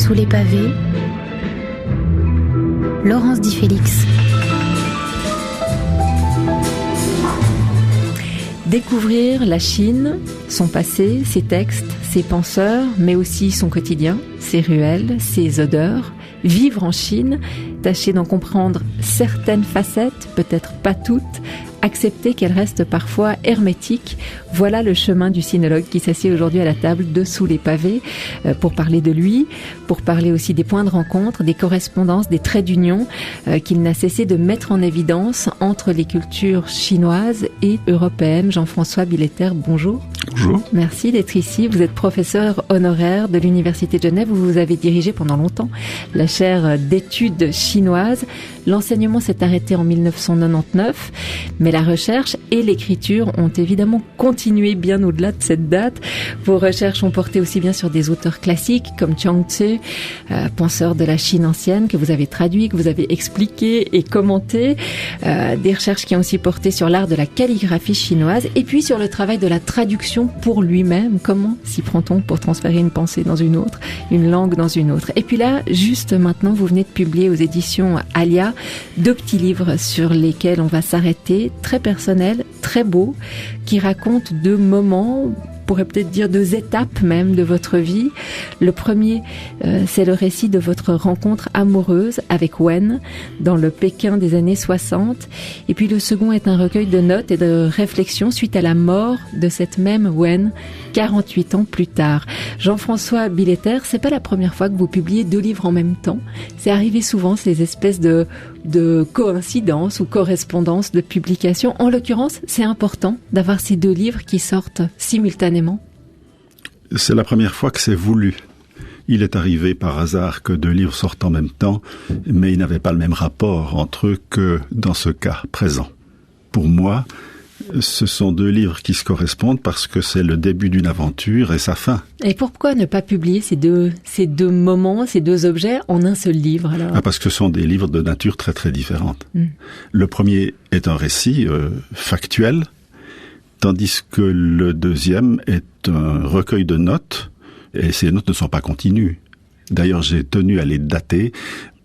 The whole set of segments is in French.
Sous les pavés, Laurence Di Félix. Découvrir la Chine, son passé, ses textes, ses penseurs, mais aussi son quotidien, ses ruelles, ses odeurs. Vivre en Chine, tâcher d'en comprendre certaines facettes, peut-être pas toutes, accepter qu'elles restent parfois hermétiques. Voilà le chemin du sinologue qui s'assied aujourd'hui à la table de Sous les pavés pour parler de lui, pour parler aussi des points de rencontre, des correspondances, des traits d'union qu'il n'a cessé de mettre en évidence entre les cultures chinoises et européennes. Jean-François Billetter, bonjour. Bonjour. Merci d'être ici. Vous êtes professeur honoraire de l'Université de Genève où vous avez dirigé pendant longtemps la chaire d'études chinoises. L'enseignement s'est arrêté en 1999, mais la recherche et l'écriture ont évidemment continué bien au-delà de cette date. Vos recherches ont porté aussi bien sur des auteurs classiques comme Chuang Tzu, penseur de la Chine ancienne, que vous avez traduit, que vous avez expliqué et commenté. Des recherches qui ont aussi porté sur l'art de la calligraphie chinoise et puis sur le travail de la traduction pour lui-même. Comment s'y prend-on pour transférer une pensée dans une autre, une langue dans une autre? Et puis là, juste maintenant, vous venez de publier aux éditions Alia 2 petits livres sur lesquels on va s'arrêter, très personnels, très beaux, qui racontent 2 moments, on pourrait peut-être dire 2 étapes même de votre vie. Le premier, c'est le récit de votre rencontre amoureuse avec Wen dans le Pékin des années 60. Et puis le second est un recueil de notes et de réflexions suite à la mort de cette même Wen 48 ans plus tard. Jean-François Billetter, c'est pas la première fois que vous publiez 2 livres en même temps. C'est arrivé souvent, ces espèces de coïncidences ou correspondances de publication. En l'occurrence, c'est important d'avoir ces 2 livres qui sortent simultanément. C'est la première fois que c'est voulu. Il est arrivé par hasard que 2 livres sortent en même temps, mais ils n'avaient pas le même rapport entre eux que dans ce cas présent. Pour moi, ce sont 2 livres qui se correspondent parce que c'est le début d'une aventure et sa fin. Et pourquoi ne pas publier ces deux moments, ces 2 objets en un seul livre alors? Parce que ce sont des livres de nature très très différente. Le premier est un récit factuel, tandis que le deuxième est un recueil de notes, et ces notes ne sont pas continues. D'ailleurs, j'ai tenu à les dater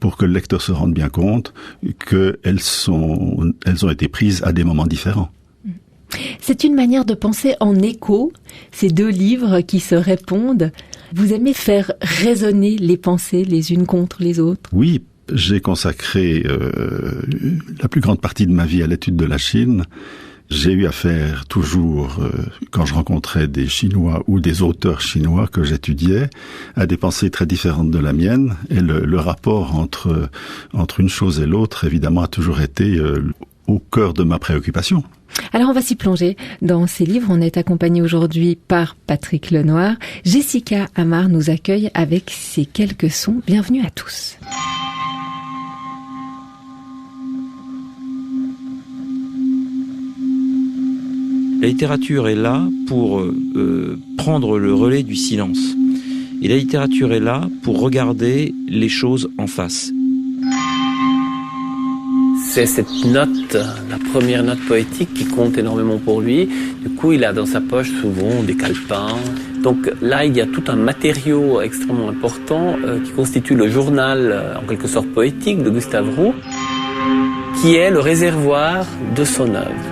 pour que le lecteur se rende bien compte qu'elles ont été prises à des moments différents. C'est une manière de penser en écho, ces 2 livres qui se répondent. Vous aimez faire résonner les pensées les unes contre les autres? Oui, j'ai consacré la plus grande partie de ma vie à l'étude de la Chine. J'ai eu affaire toujours, quand je rencontrais des Chinois ou des auteurs chinois que j'étudiais, à des pensées très différentes de la mienne. Et le rapport entre une chose et l'autre, évidemment, a toujours été au cœur de ma préoccupation. Alors on va s'y plonger dans ces livres. On est accompagné aujourd'hui par Patrick Lenoir. Jessica Amar nous accueille avec ces quelques sons. Bienvenue à tous. La littérature est là pour prendre le relais du silence. Et la littérature est là pour regarder les choses en face. C'est cette note, la première note poétique qui compte énormément pour lui. Du coup, il a dans sa poche souvent des calepins. Donc là, il y a tout un matériau extrêmement important qui constitue le journal, en quelque sorte poétique, de Gustave Roux, qui est le réservoir de son œuvre.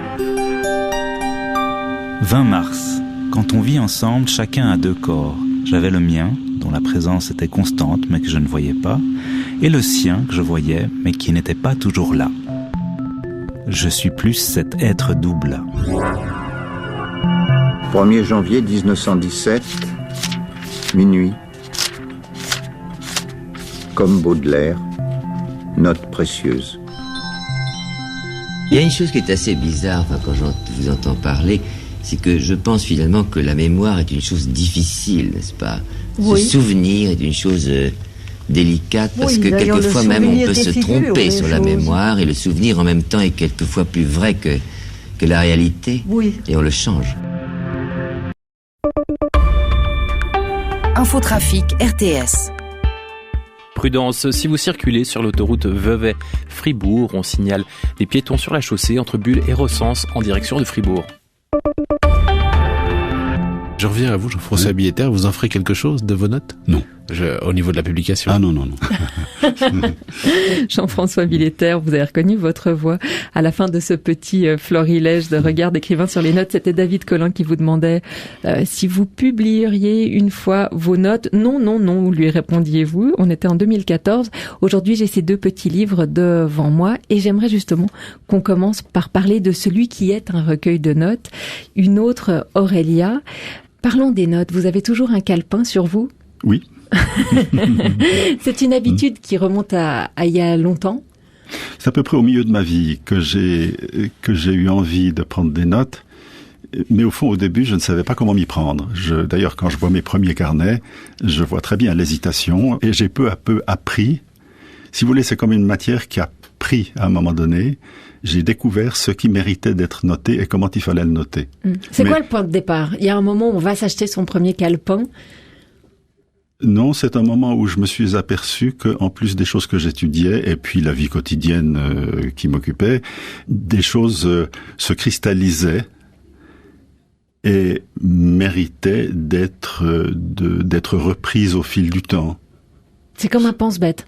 20 mars. Quand on vit ensemble, chacun a 2 corps. J'avais le mien, dont la présence était constante mais que je ne voyais pas, et le sien que je voyais mais qui n'était pas toujours là. Je suis plus cet être double. 1er janvier 1917, minuit. Comme Baudelaire, note précieuse. Il y a une chose qui est assez bizarre quand je vous entends parler, c'est que je pense finalement que la mémoire est une chose difficile, n'est-ce pas? Oui. Se souvenir est une chose délicate, parce que quelquefois même on peut se tromper sur la mémoire, et le souvenir en même temps est quelquefois plus vrai que la réalité, et on le change. Infotrafic RTS. Prudence, si vous circulez sur l'autoroute Vevey-Fribourg, on signale des piétons sur la chaussée entre Bulle et Recense en direction de Fribourg. Je reviens à vous, Jean-François Billetter, vous en ferez quelque chose de vos notes? Non. au niveau de la publication. Ah non. Jean-François Billetter, vous avez reconnu votre voix à la fin de ce petit florilège de regards d'écrivain sur les notes. C'était David Collin qui vous demandait si vous publieriez une fois vos notes. Non, lui répondiez-vous. On était en 2014. Aujourd'hui, j'ai ces deux petits livres devant moi et j'aimerais justement qu'on commence par parler de celui qui est un recueil de notes. Une autre, Aurélia. Parlons des notes. Vous avez toujours un calepin sur vous ? Oui. C'est une habitude qui remonte à il y a longtemps. C'est à peu près au milieu de ma vie que j'ai eu envie de prendre des notes. Mais au fond, au début, je ne savais pas comment m'y prendre. D'ailleurs, quand je vois mes premiers carnets, je vois très bien l'hésitation et j'ai peu à peu appris. Si vous voulez, c'est comme une matière qui a pris à un moment donné. J'ai découvert ce qui méritait d'être noté et comment il fallait le noter. C'est quoi le point de départ ? Il y a un moment où on va s'acheter son premier calepin ? Non, c'est un moment où je me suis aperçu qu'en plus des choses que j'étudiais et puis la vie quotidienne qui m'occupait, des choses se cristallisaient et méritaient d'être reprises au fil du temps. C'est comme un pense-bête.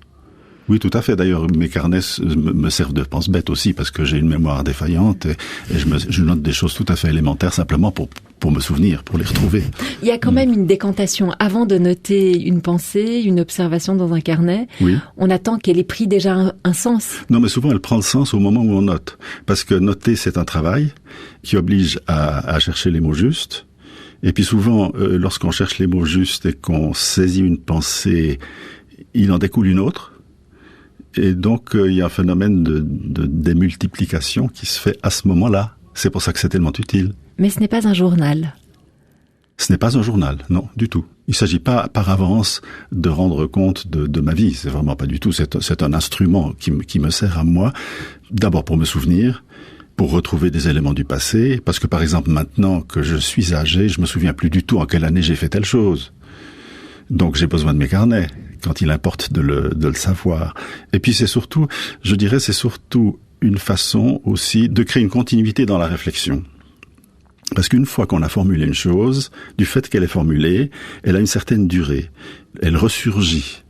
Oui, tout à fait. D'ailleurs, mes carnets me servent de pense-bête aussi parce que j'ai une mémoire défaillante et je note des choses tout à fait élémentaires simplement pour me souvenir, pour les retrouver. Il y a quand même une décantation. Avant de noter une pensée, une observation dans un carnet, oui. On attend qu'elle ait pris déjà un sens. Non, mais souvent elle prend le sens au moment où on note. Parce que noter, c'est un travail qui oblige à chercher les mots justes. Et puis souvent, lorsqu'on cherche les mots justes et qu'on saisit une pensée, il en découle une autre. Et donc, il y a un phénomène de démultiplication qui se fait à ce moment-là. C'est pour ça que c'est tellement utile. Mais ce n'est pas un journal. Ce n'est pas un journal, non, du tout. Il ne s'agit pas par avance de rendre compte de ma vie. C'est vraiment pas du tout. C'est un instrument qui me sert à moi, d'abord pour me souvenir, pour retrouver des éléments du passé. Parce que, par exemple, maintenant que je suis âgé, je me souviens plus du tout en quelle année j'ai fait telle chose. Donc, j'ai besoin de mes carnets, quand il importe de le savoir. Et puis c'est surtout une façon aussi de créer une continuité dans la réflexion. Parce qu'une fois qu'on a formulé une chose, du fait qu'elle est formulée, elle a une certaine durée. Elle ressurgit.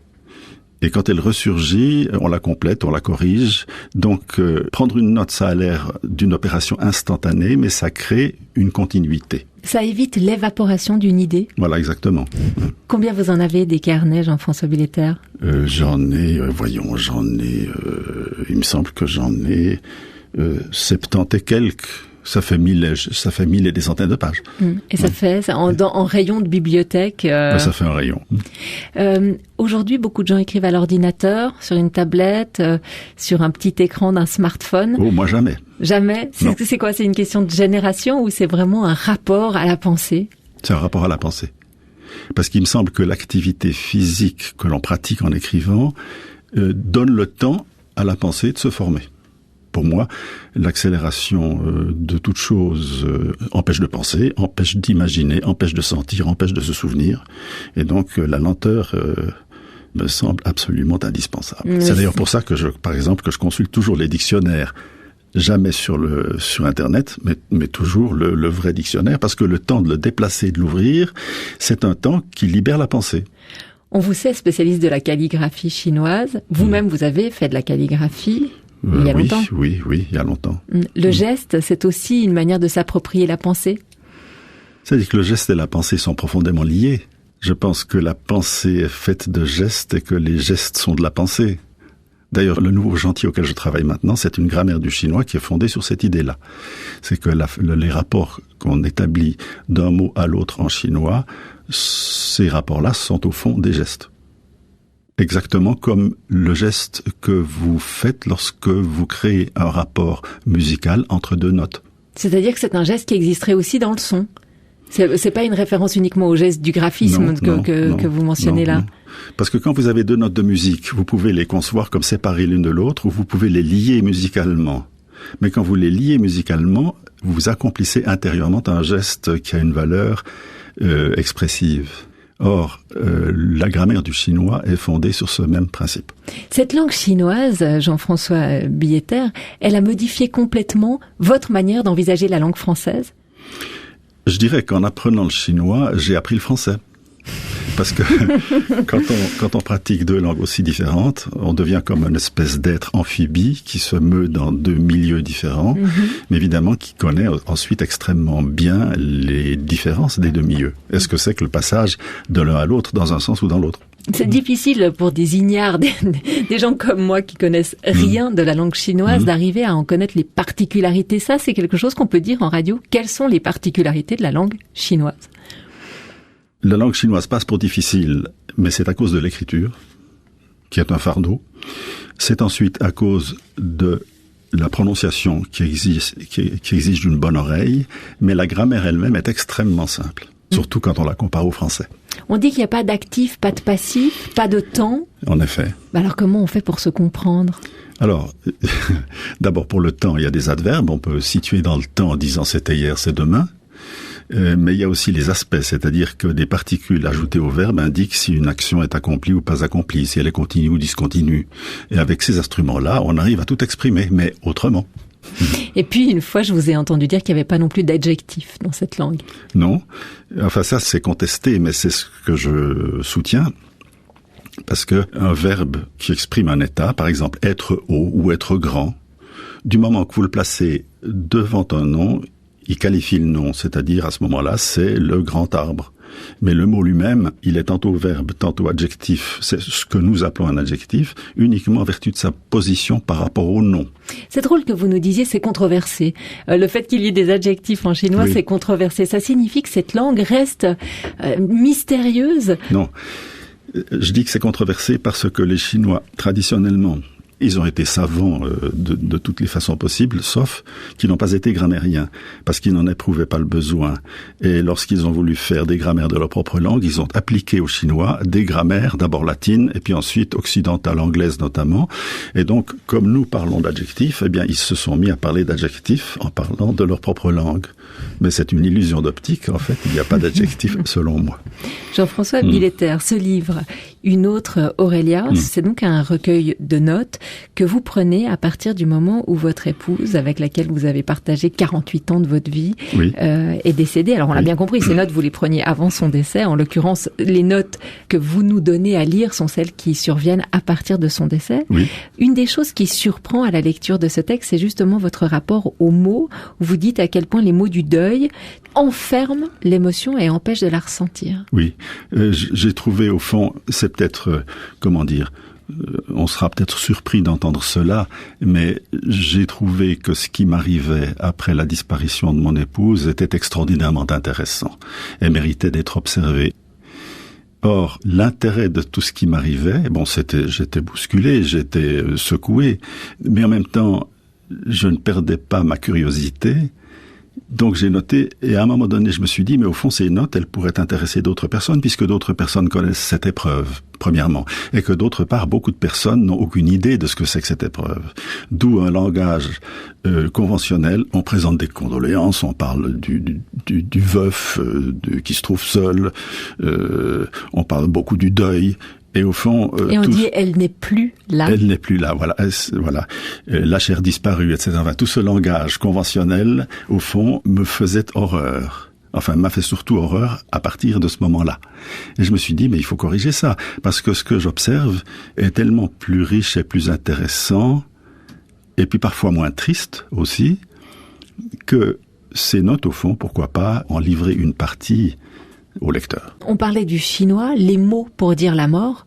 Et quand elle ressurgit, on la complète, on la corrige. Donc prendre une note, ça a l'air d'une opération instantanée, mais ça crée une continuité. Ça évite l'évaporation d'une idée. Voilà, exactement. Combien vous en avez des carnets, Jean-François Billetter ? J'en ai, il me semble que j'en ai 70 et quelques. Ça fait 1000 et des centaines de pages. Et ça fait, en rayon de bibliothèque. Ça fait un rayon. Aujourd'hui, beaucoup de gens écrivent à l'ordinateur, sur une tablette, sur un petit écran d'un smartphone. Oh, moi jamais. Jamais? C'est quoi? C'est une question de génération ou c'est vraiment un rapport à la pensée? C'est un rapport à la pensée. Parce qu'il me semble que l'activité physique que l'on pratique en écrivant donne le temps à la pensée de se former. Pour moi, l'accélération de toute chose empêche de penser, empêche d'imaginer, empêche de sentir, empêche de se souvenir. Et donc, la lenteur me semble absolument indispensable. C'est d'ailleurs pour ça que par exemple, je consulte toujours les dictionnaires. Jamais sur Internet, mais toujours le vrai dictionnaire, parce que le temps de le déplacer, de l'ouvrir, c'est un temps qui libère la pensée. On vous sait spécialiste de la calligraphie chinoise. Vous-même, vous avez fait de la calligraphie. Il y a longtemps. Oui, il y a longtemps. Le geste, c'est aussi une manière de s'approprier la pensée. C'est-à-dire que le geste et la pensée sont profondément liés. Je pense que la pensée est faite de gestes et que les gestes sont de la pensée. D'ailleurs, le nouveau chantier auquel je travaille maintenant, c'est une grammaire du chinois qui est fondée sur cette idée-là. C'est que les rapports qu'on établit d'un mot à l'autre en chinois, ces rapports-là sont au fond des gestes. Exactement comme le geste que vous faites lorsque vous créez un rapport musical entre deux notes. C'est-à-dire que c'est un geste qui existerait aussi dans le son. C'est pas une référence uniquement au geste du graphisme que vous mentionnez là. Non. Parce que quand vous avez deux notes de musique, vous pouvez les concevoir comme séparées l'une de l'autre ou vous pouvez les lier musicalement. Mais quand vous les liez musicalement, vous accomplissez intérieurement un geste qui a une valeur expressive. Or, la grammaire du chinois est fondée sur ce même principe. Cette langue chinoise, Jean-François Billetter, elle a modifié complètement votre manière d'envisager la langue française ? Je dirais qu'en apprenant le chinois, j'ai appris le français. parce que quand on pratique deux langues aussi différentes, on devient comme une espèce d'être amphibie qui se meut dans deux milieux différents, mais évidemment qui connaît ensuite extrêmement bien les différences des deux milieux. Est-ce que c'est que le passage de l'un à l'autre dans un sens ou dans l'autre? C'est difficile pour des ignares, des gens comme moi qui connaissent rien de la langue chinoise, d'arriver à en connaître les particularités. Ça, c'est quelque chose qu'on peut dire en radio. Quelles sont les particularités de la langue chinoise? La langue chinoise passe pour difficile, mais c'est à cause de l'écriture, qui est un fardeau. C'est ensuite à cause de la prononciation qui exige d'une bonne oreille, mais la grammaire elle-même est extrêmement simple, surtout quand on la compare au français. On dit qu'il n'y a pas d'actif, pas de passif, pas de temps. En effet. Alors comment on fait pour se comprendre? Alors, d'abord pour le temps, il y a des adverbes. On peut situer dans le temps en disant c'était hier, c'est demain. Mais il y a aussi les aspects, c'est-à-dire que des particules ajoutées au verbe indiquent si une action est accomplie ou pas accomplie, si elle est continue ou discontinue. Et avec ces instruments-là, on arrive à tout exprimer, mais autrement. Et puis, une fois, je vous ai entendu dire qu'il n'y avait pas non plus d'adjectif dans cette langue. Non. Enfin, ça, c'est contesté, mais c'est ce que je soutiens. Parce que un verbe qui exprime un état, par exemple, être haut ou être grand, du moment que vous le placez devant un nom, il qualifie le nom. C'est-à-dire, à ce moment-là, c'est le grand arbre. Mais le mot lui-même, il est tantôt verbe, tantôt adjectif. C'est ce que nous appelons un adjectif, uniquement en vertu de sa position par rapport au nom. C'est drôle que vous nous disiez c'est controversé. Le fait qu'il y ait des adjectifs en chinois, c'est controversé. Ça signifie que cette langue reste mystérieuse? Non. Je dis que c'est controversé parce que les Chinois, traditionnellement, ils ont été savants de toutes les façons possibles, sauf qu'ils n'ont pas été grammairiens, parce qu'ils n'en éprouvaient pas le besoin. Et lorsqu'ils ont voulu faire des grammaires de leur propre langue, ils ont appliqué aux Chinois des grammaires, d'abord latines, et puis ensuite occidentales, anglaises notamment. Et donc, comme nous parlons d'adjectifs, eh bien, ils se sont mis à parler d'adjectifs en parlant de leur propre langue. Mais c'est une illusion d'optique, en fait, il n'y a pas d'adjectif, selon moi. Jean-François Billetter, ce livre, Une autre Aurélia, c'est donc un recueil de notes que vous prenez à partir du moment où votre épouse, avec laquelle vous avez partagé 48 ans de votre vie, est décédée. Alors on l'a bien compris, ces notes, vous les preniez avant son décès. En l'occurrence, les notes que vous nous donnez à lire sont celles qui surviennent à partir de son décès. Oui. Une des choses qui surprend à la lecture de ce texte, c'est justement votre rapport aux mots, où vous dites à quel point les mots du deuil enferment l'émotion et empêchent de la ressentir. Oui, j'ai trouvé au fond, c'est peut-être, on sera peut-être surpris d'entendre cela, mais j'ai trouvé que ce qui m'arrivait après la disparition de mon épouse était extraordinairement intéressant et méritait d'être observé. Or, l'intérêt de tout ce qui m'arrivait, j'étais bousculé, j'étais secoué, mais en même temps, je ne perdais pas ma curiosité. Donc j'ai noté, et à un moment donné, je me suis dit, mais au fond, ces notes, elles pourraient intéresser d'autres personnes, puisque d'autres personnes connaissent cette épreuve, premièrement, et que d'autre part, beaucoup de personnes n'ont aucune idée de ce que c'est que cette épreuve. D'où un langage conventionnel, on présente des condoléances, on parle du veuf qui se trouve seul, on parle beaucoup du deuil. Et au fond, et on dit elle n'est plus là. Elle n'est plus là, voilà. La chair disparue, etc. Enfin, tout ce langage conventionnel, au fond, me faisait horreur. Enfin, m'a fait surtout horreur à partir de ce moment-là. Et je me suis dit, mais il faut corriger ça, parce que ce que j'observe est tellement plus riche et plus intéressant, et puis parfois moins triste aussi, que ces notes, au fond, pourquoi pas en livrer une partie au lecteur. On parlait du chinois, les mots pour dire la mort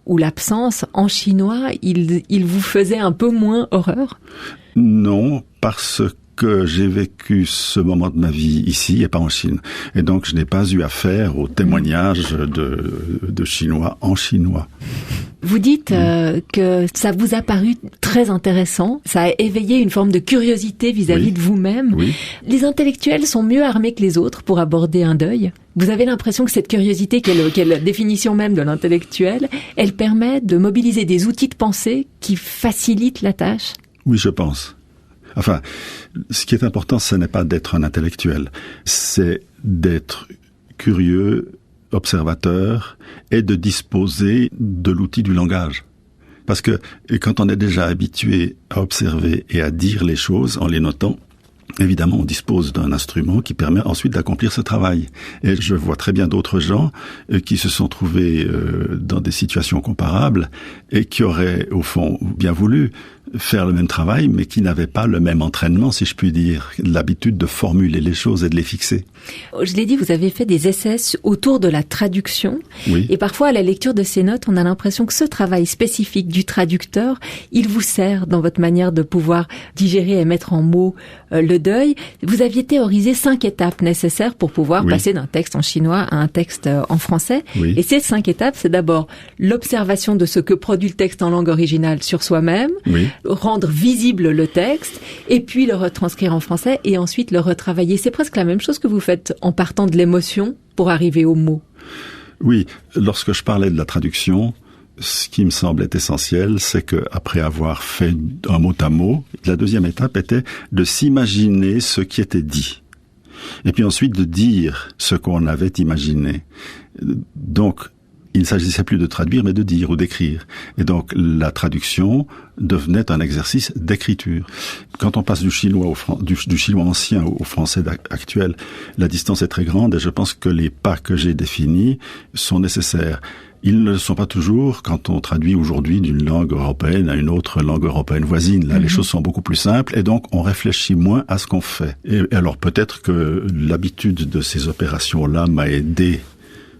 ou l'absence, en chinois, il vous faisait un peu moins horreur? Non, parce que j'ai vécu ce moment de ma vie ici et pas en Chine. Et donc, je n'ai pas eu affaire aux témoignages de Chinois en chinois. Vous dites que ça vous a paru très intéressant, ça a éveillé une forme de curiosité vis-à-vis de vous-même. Oui. Les intellectuels sont mieux armés que les autres pour aborder un deuil. Vous avez l'impression que cette curiosité, qui est la définition même de l'intellectuel, elle permet de mobiliser des outils de pensée qui facilitent la tâche? Oui, je pense. Enfin, ce qui est important, ce n'est pas d'être un intellectuel, c'est d'être curieux, observateur, et de disposer de l'outil du langage. Parce que quand on est déjà habitué à observer et à dire les choses en les notant, évidemment, on dispose d'un instrument qui permet ensuite d'accomplir ce travail. Et je vois très bien d'autres gens qui se sont trouvés dans des situations comparables et qui auraient, au fond, bien voulu faire le même travail, mais qui n'avaient pas le même entraînement, si je puis dire, l'habitude de formuler les choses et de les fixer. Je l'ai dit, vous avez fait des essais autour de la traduction. Oui. Et parfois, à la lecture de ces notes, on a l'impression que ce travail spécifique du traducteur, il vous sert dans votre manière de pouvoir digérer et mettre en mots le deuil. Vous aviez théorisé 5 étapes nécessaires pour pouvoir passer d'un texte en chinois à un texte en français. Oui. Et ces 5 étapes, c'est d'abord l'observation de ce que produit le texte en langue originale sur soi-même, rendre visible le texte, et puis le retranscrire en français, et ensuite le retravailler. C'est presque la même chose que vous faites en partant de l'émotion pour arriver au mot. Oui, lorsque je parlais de la traduction, ce qui me semblait essentiel, c'est que après avoir fait un mot à mot, la deuxième étape était de s'imaginer ce qui était dit. Et puis ensuite de dire ce qu'on avait imaginé. Donc, il ne s'agissait plus de traduire, mais de dire ou d'écrire. Et donc, la traduction devenait un exercice d'écriture. Quand on passe du chinois du chinois ancien au français actuel, la distance est très grande et je pense que les pas que j'ai définis sont nécessaires. Ils ne le sont pas toujours quand on traduit aujourd'hui d'une langue européenne à une autre langue européenne voisine. Là, les choses sont beaucoup plus simples et donc on réfléchit moins à ce qu'on fait. Et alors peut-être que l'habitude de ces opérations-là m'a aidé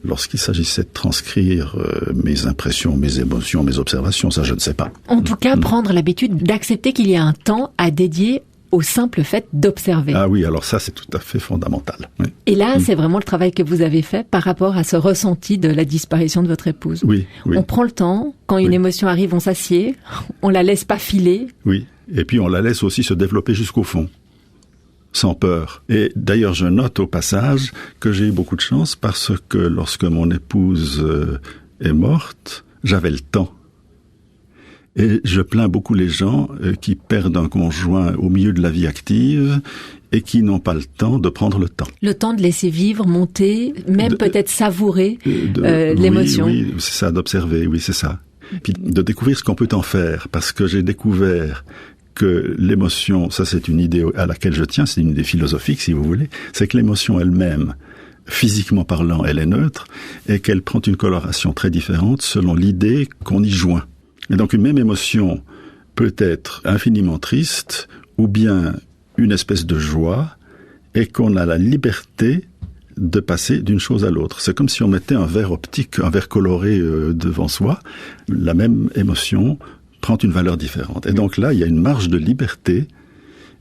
lorsqu'il s'agissait de transcrire mes impressions, mes émotions, mes observations, ça je ne sais pas. En tout cas, prendre l'habitude d'accepter qu'il y a un temps à dédier au simple fait d'observer. Ah oui, alors ça c'est tout à fait fondamental. Oui. Et là, c'est vraiment le travail que vous avez fait par rapport à ce ressenti de la disparition de votre épouse. Oui. On prend le temps, quand une émotion arrive, on s'assied, on la laisse pas filer. Oui, et puis on la laisse aussi se développer jusqu'au fond. Sans peur. Et d'ailleurs, je note au passage que j'ai eu beaucoup de chance parce que lorsque mon épouse est morte, j'avais le temps. Et je plains beaucoup les gens qui perdent un conjoint au milieu de la vie active et qui n'ont pas le temps de prendre le temps. Le temps de laisser vivre, monter, même peut-être savourer l'émotion. Oui, c'est ça, d'observer, oui, c'est ça. Puis de découvrir ce qu'on peut en faire, parce que j'ai découvert que l'émotion, ça c'est une idée à laquelle je tiens, c'est une idée philosophique si vous voulez, c'est que l'émotion elle-même, physiquement parlant, elle est neutre et qu'elle prend une coloration très différente selon l'idée qu'on y joint. Et donc une même émotion peut être infiniment triste ou bien une espèce de joie et qu'on a la liberté de passer d'une chose à l'autre. C'est comme si on mettait un verre optique, un verre coloré devant soi, la même émotion prend une valeur différente. Et donc là, il y a une marge de liberté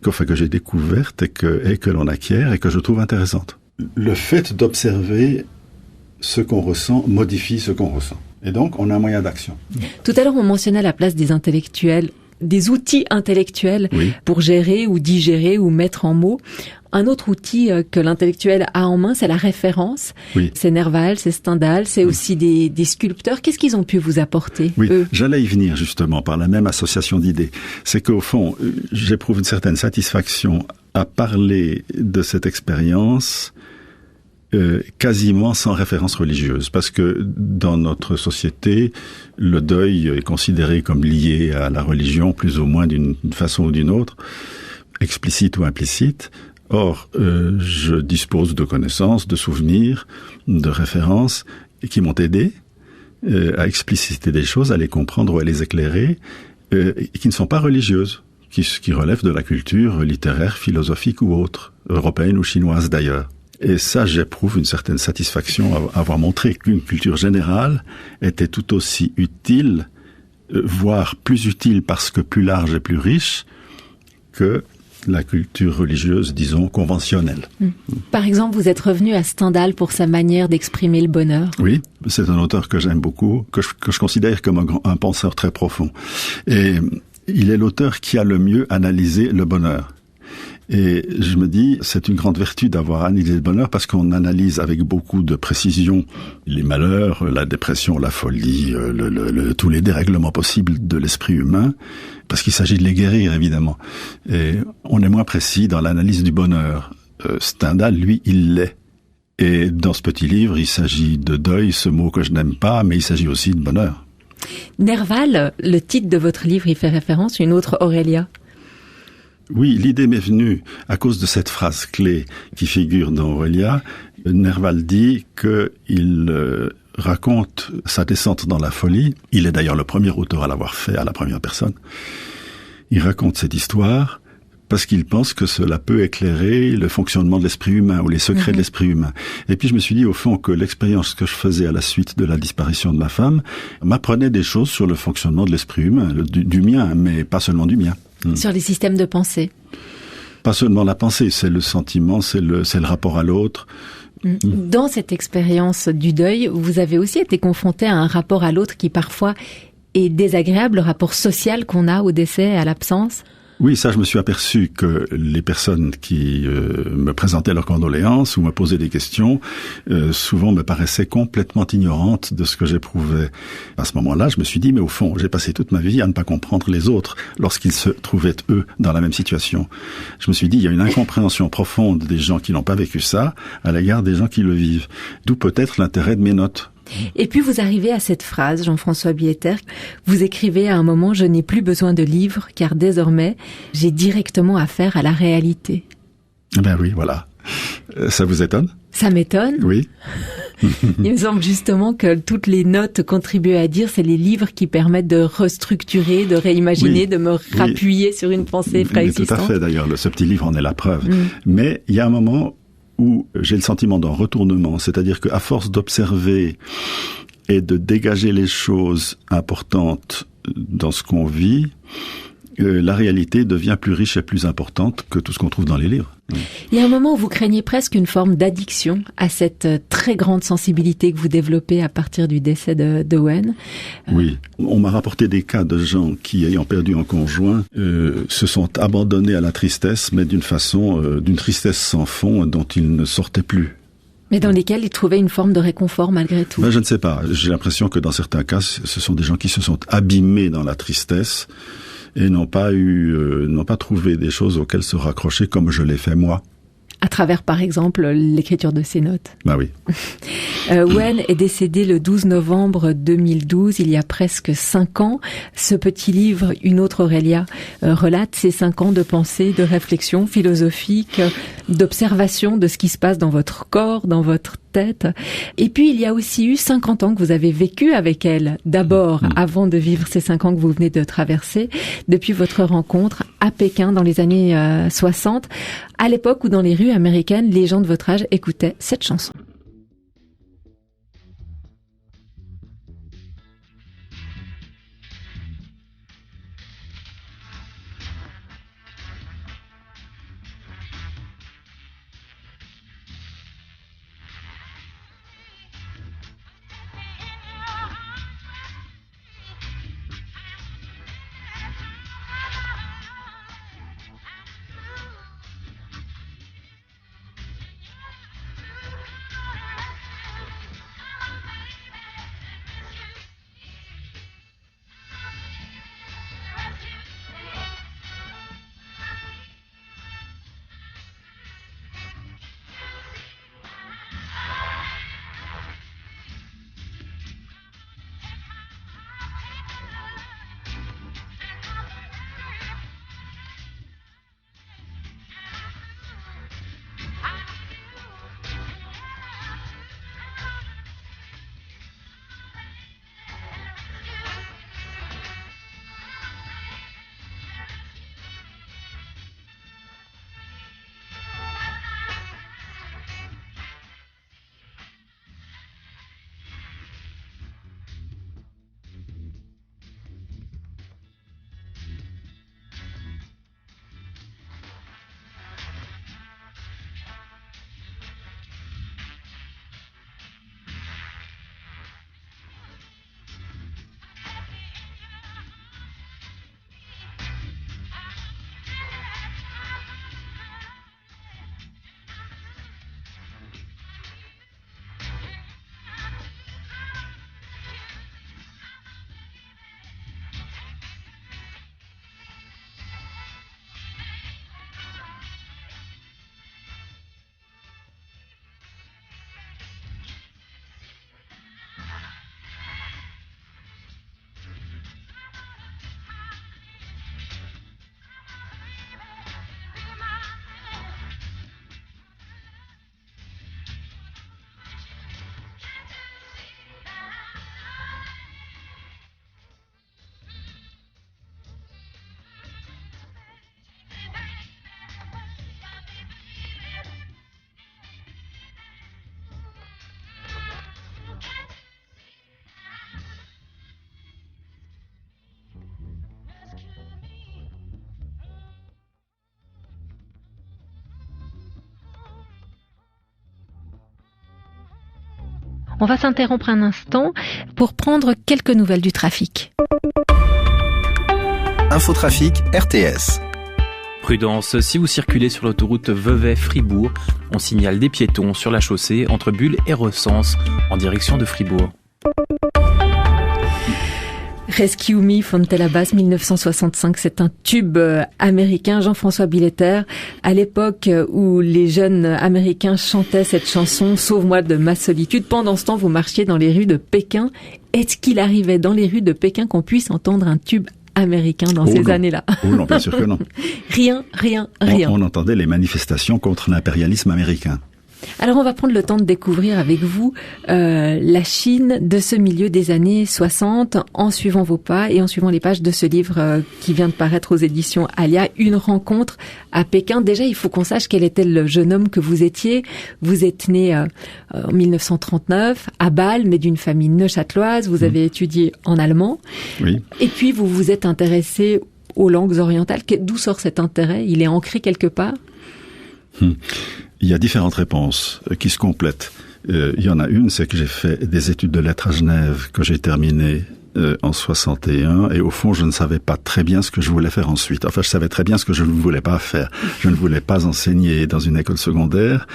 que j'ai découverte et que l'on acquiert et que je trouve intéressante. Le fait d'observer ce qu'on ressent modifie ce qu'on ressent. Et donc, on a un moyen d'action. Tout à l'heure, on mentionnait la place des intellectuels, des outils intellectuels pour gérer ou digérer ou mettre en mots. Un autre outil que l'intellectuel a en main, c'est la référence. Oui. C'est Nerval, c'est Stendhal, c'est aussi des sculpteurs. Qu'est-ce qu'ils ont pu vous apporter, eux ? J'allais y venir justement par la même association d'idées. C'est qu'au fond, j'éprouve une certaine satisfaction à parler de cette expérience quasiment sans référence religieuse, parce que dans notre société, le deuil est considéré comme lié à la religion, plus ou moins d'une façon ou d'une autre, explicite ou implicite. Or, je dispose de connaissances, de souvenirs, de références qui m'ont aidé à expliciter des choses, à les comprendre ou à les éclairer, et qui ne sont pas religieuses, qui relèvent de la culture littéraire, philosophique ou autre, européenne ou chinoise d'ailleurs. Et ça, j'éprouve une certaine satisfaction à avoir montré qu'une culture générale était tout aussi utile, voire plus utile parce que plus large et plus riche que la culture religieuse, disons, conventionnelle. Par exemple, vous êtes revenu à Stendhal pour sa manière d'exprimer le bonheur. Oui, c'est un auteur que j'aime beaucoup, que je considère comme un penseur très profond. Et il est l'auteur qui a le mieux analysé le bonheur. Et je me dis, c'est une grande vertu d'avoir analysé le bonheur parce qu'on analyse avec beaucoup de précision les malheurs, la dépression, la folie, tous les dérèglements possibles de l'esprit humain, parce qu'il s'agit de les guérir, évidemment. Et on est moins précis dans l'analyse du bonheur. Stendhal, lui, il l'est. Et dans ce petit livre, il s'agit de deuil, ce mot que je n'aime pas, mais il s'agit aussi de bonheur. Nerval, le titre de votre livre, il fait référence à une autre Aurélia. Oui, l'idée m'est venue à cause de cette phrase clé qui figure dans Aurélia. Nerval dit qu'il raconte sa descente dans la folie. Il est d'ailleurs le premier auteur à l'avoir fait à la première personne. Il raconte cette histoire parce qu'il pense que cela peut éclairer le fonctionnement de l'esprit humain ou les secrets de l'esprit humain. Et puis je me suis dit au fond que l'expérience que je faisais à la suite de la disparition de ma femme m'apprenait des choses sur le fonctionnement de l'esprit humain, du mien, mais pas seulement du mien. Sur les systèmes de pensée. Pas seulement la pensée, c'est le sentiment, c'est le rapport à l'autre. Dans cette expérience du deuil, vous avez aussi été confronté à un rapport à l'autre qui parfois est désagréable, le rapport social qu'on a au décès, à l'absence. Oui, ça, je me suis aperçu que les personnes qui me présentaient leurs condoléances ou me posaient des questions, souvent me paraissaient complètement ignorantes de ce que j'éprouvais. À ce moment-là, je me suis dit, mais au fond, j'ai passé toute ma vie à ne pas comprendre les autres lorsqu'ils se trouvaient, eux, dans la même situation. Je me suis dit, il y a une incompréhension profonde des gens qui n'ont pas vécu ça à l'égard des gens qui le vivent. D'où peut-être l'intérêt de mes notes. Et puis vous arrivez à cette phrase, Jean-François Billetter, vous écrivez à un moment « Je n'ai plus besoin de livres, car désormais, j'ai directement affaire à la réalité ». Ben oui, voilà. Ça vous étonne ? Ça m'étonne. Oui. Il me semble justement que toutes les notes contribuent à dire c'est les livres qui permettent de restructurer, de réimaginer, oui, de me rappuyer sur une pensée préexistante. Tout à fait, d'ailleurs, ce petit livre en est la preuve. Mais il y a un moment où j'ai le sentiment d'un retournement, c'est-à-dire qu'à force d'observer et de dégager les choses importantes dans ce qu'on vit, la réalité devient plus riche et plus importante que tout ce qu'on trouve dans les livres. Il y a un moment où vous craignez presque une forme d'addiction à cette très grande sensibilité que vous développez à partir du décès d'Owen. Oui, on m'a rapporté des cas de gens qui, ayant perdu un conjoint, se sont abandonnés à la tristesse, mais d'une tristesse sans fond dont ils ne sortaient plus. Mais dans lesquels ils trouvaient une forme de réconfort malgré tout. Ben, je ne sais pas. J'ai l'impression que dans certains cas, ce sont des gens qui se sont abîmés dans la tristesse et n'ont pas trouvé des choses auxquelles se raccrocher comme je l'ai fait moi. À travers, par exemple, l'écriture de ces notes. Bah oui. Owen est décédé le 12 novembre 2012, il y a presque 5 ans. Ce petit livre, Une autre Aurélia, relate ces 5 ans de pensée, de réflexion philosophique, d'observation de ce qui se passe dans votre corps, dans votre tête. Et puis, il y a aussi eu 50 ans que vous avez vécu avec elle. D'abord, avant de vivre ces 5 ans que vous venez de traverser, depuis votre rencontre à Pékin dans les années 60, à l'époque où dans les rues américaines, les gens de votre âge écoutaient cette chanson. On va s'interrompre un instant pour prendre quelques nouvelles du trafic. Infotrafic RTS. Prudence, si vous circulez sur l'autoroute Vevey-Fribourg, on signale des piétons sur la chaussée entre Bulle et Recense en direction de Fribourg. Rescue Me, Fontella Bass, 1965, c'est un tube américain, Jean-François Billetter. À l'époque où les jeunes américains chantaient cette chanson, Sauve-moi de ma solitude, pendant ce temps, vous marchiez dans les rues de Pékin. Est-ce qu'il arrivait dans les rues de Pékin qu'on puisse entendre un tube américain dans ces années-là? Oh non, bien sûr que non. Rien. On entendait les manifestations contre l'impérialisme américain. Alors on va prendre le temps de découvrir avec vous la Chine de ce milieu des années 60 en suivant vos pas et en suivant les pages de ce livre qui vient de paraître aux éditions Alia, Une rencontre à Pékin. Déjà, il faut qu'on sache quel était le jeune homme que vous étiez. Vous êtes né en 1939 à Bâle, mais d'une famille neuchâteloise. Vous avez étudié en allemand. Oui. Et puis vous vous êtes intéressé aux langues orientales. D'où sort cet intérêt? Il est ancré quelque part? Il y a différentes réponses qui se complètent. Il y en a une, c'est que j'ai fait des études de lettres à Genève que j'ai terminées en 61 et au fond je ne savais pas très bien ce que je voulais faire ensuite. Enfin, je savais très bien ce que je ne voulais pas faire. Je ne voulais pas enseigner dans une école secondaire.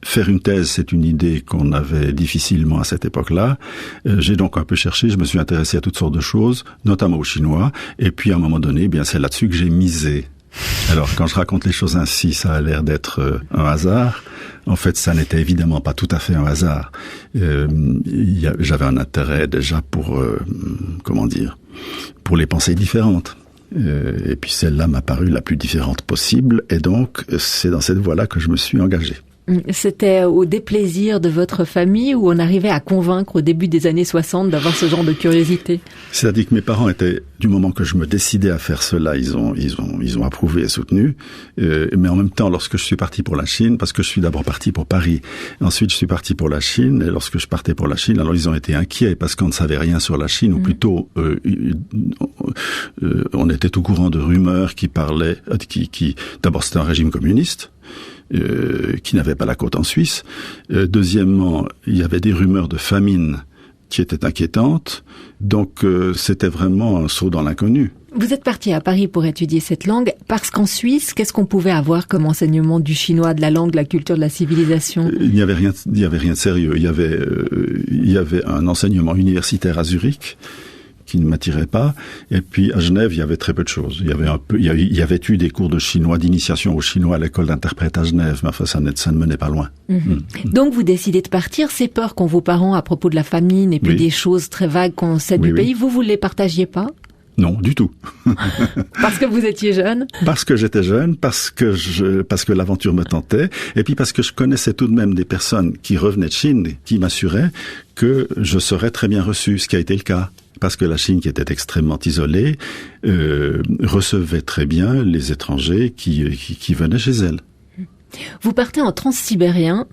Faire une thèse, c'est une idée qu'on avait difficilement à cette époque-là. J'ai donc un peu cherché, je me suis intéressé à toutes sortes de choses, notamment au chinois, et puis à un moment donné, bien c'est là-dessus que j'ai misé. Alors, quand je raconte les choses ainsi, ça a l'air d'être un hasard. En fait, ça n'était évidemment pas tout à fait un hasard. J'avais un intérêt déjà pour, pour les pensées différentes. Et puis celle-là m'a paru la plus différente possible. Et donc, c'est dans cette voie-là que je me suis engagé. C'était au déplaisir de votre famille ou on arrivait à convaincre au début des années 60 d'avoir ce genre de curiosité? C'est-à-dire que mes parents étaient, du moment que je me décidais à faire cela, ils ont approuvé et soutenu. Mais en même temps, lorsque je suis parti pour la Chine, parce que je suis d'abord parti pour Paris, ensuite je suis parti pour la Chine, et lorsque je partais pour la Chine, alors ils ont été inquiets parce qu'on ne savait rien sur la Chine, ou plutôt on était au courant de rumeurs qui parlaient, d'abord c'était un régime communiste, qui n'avait pas la côte en Suisse. Deuxièmement, il y avait des rumeurs de famine qui étaient inquiétantes. Donc, c'était vraiment un saut dans l'inconnu. Vous êtes parti à Paris pour étudier cette langue parce qu'en Suisse, qu'est-ce qu'on pouvait avoir comme enseignement du chinois, de la langue, de la culture, de la civilisation? Il n'y avait rien de sérieux. Il y avait un enseignement universitaire à Zurich qui ne m'attirait pas. Et puis, à Genève, il y avait très peu de choses. Il y avait eu des cours de chinois, d'initiation au chinois à l'école d'interprète à Genève, mais enfin, ça ne menait pas loin. Donc, vous décidez de partir. Ces peurs qu'ont vos parents à propos de la famine et puis des choses très vagues qu'on sait du pays, vous les partagiez pas? Non, du tout. Parce que vous étiez jeune? Parce que j'étais jeune, parce que l'aventure me tentait, et puis parce que je connaissais tout de même des personnes qui revenaient de Chine, qui m'assuraient que je serais très bien reçu, ce qui a été le cas. Parce que la Chine, qui était extrêmement isolée, recevait très bien les étrangers qui venaient chez elle. Vous partez en transsibérien,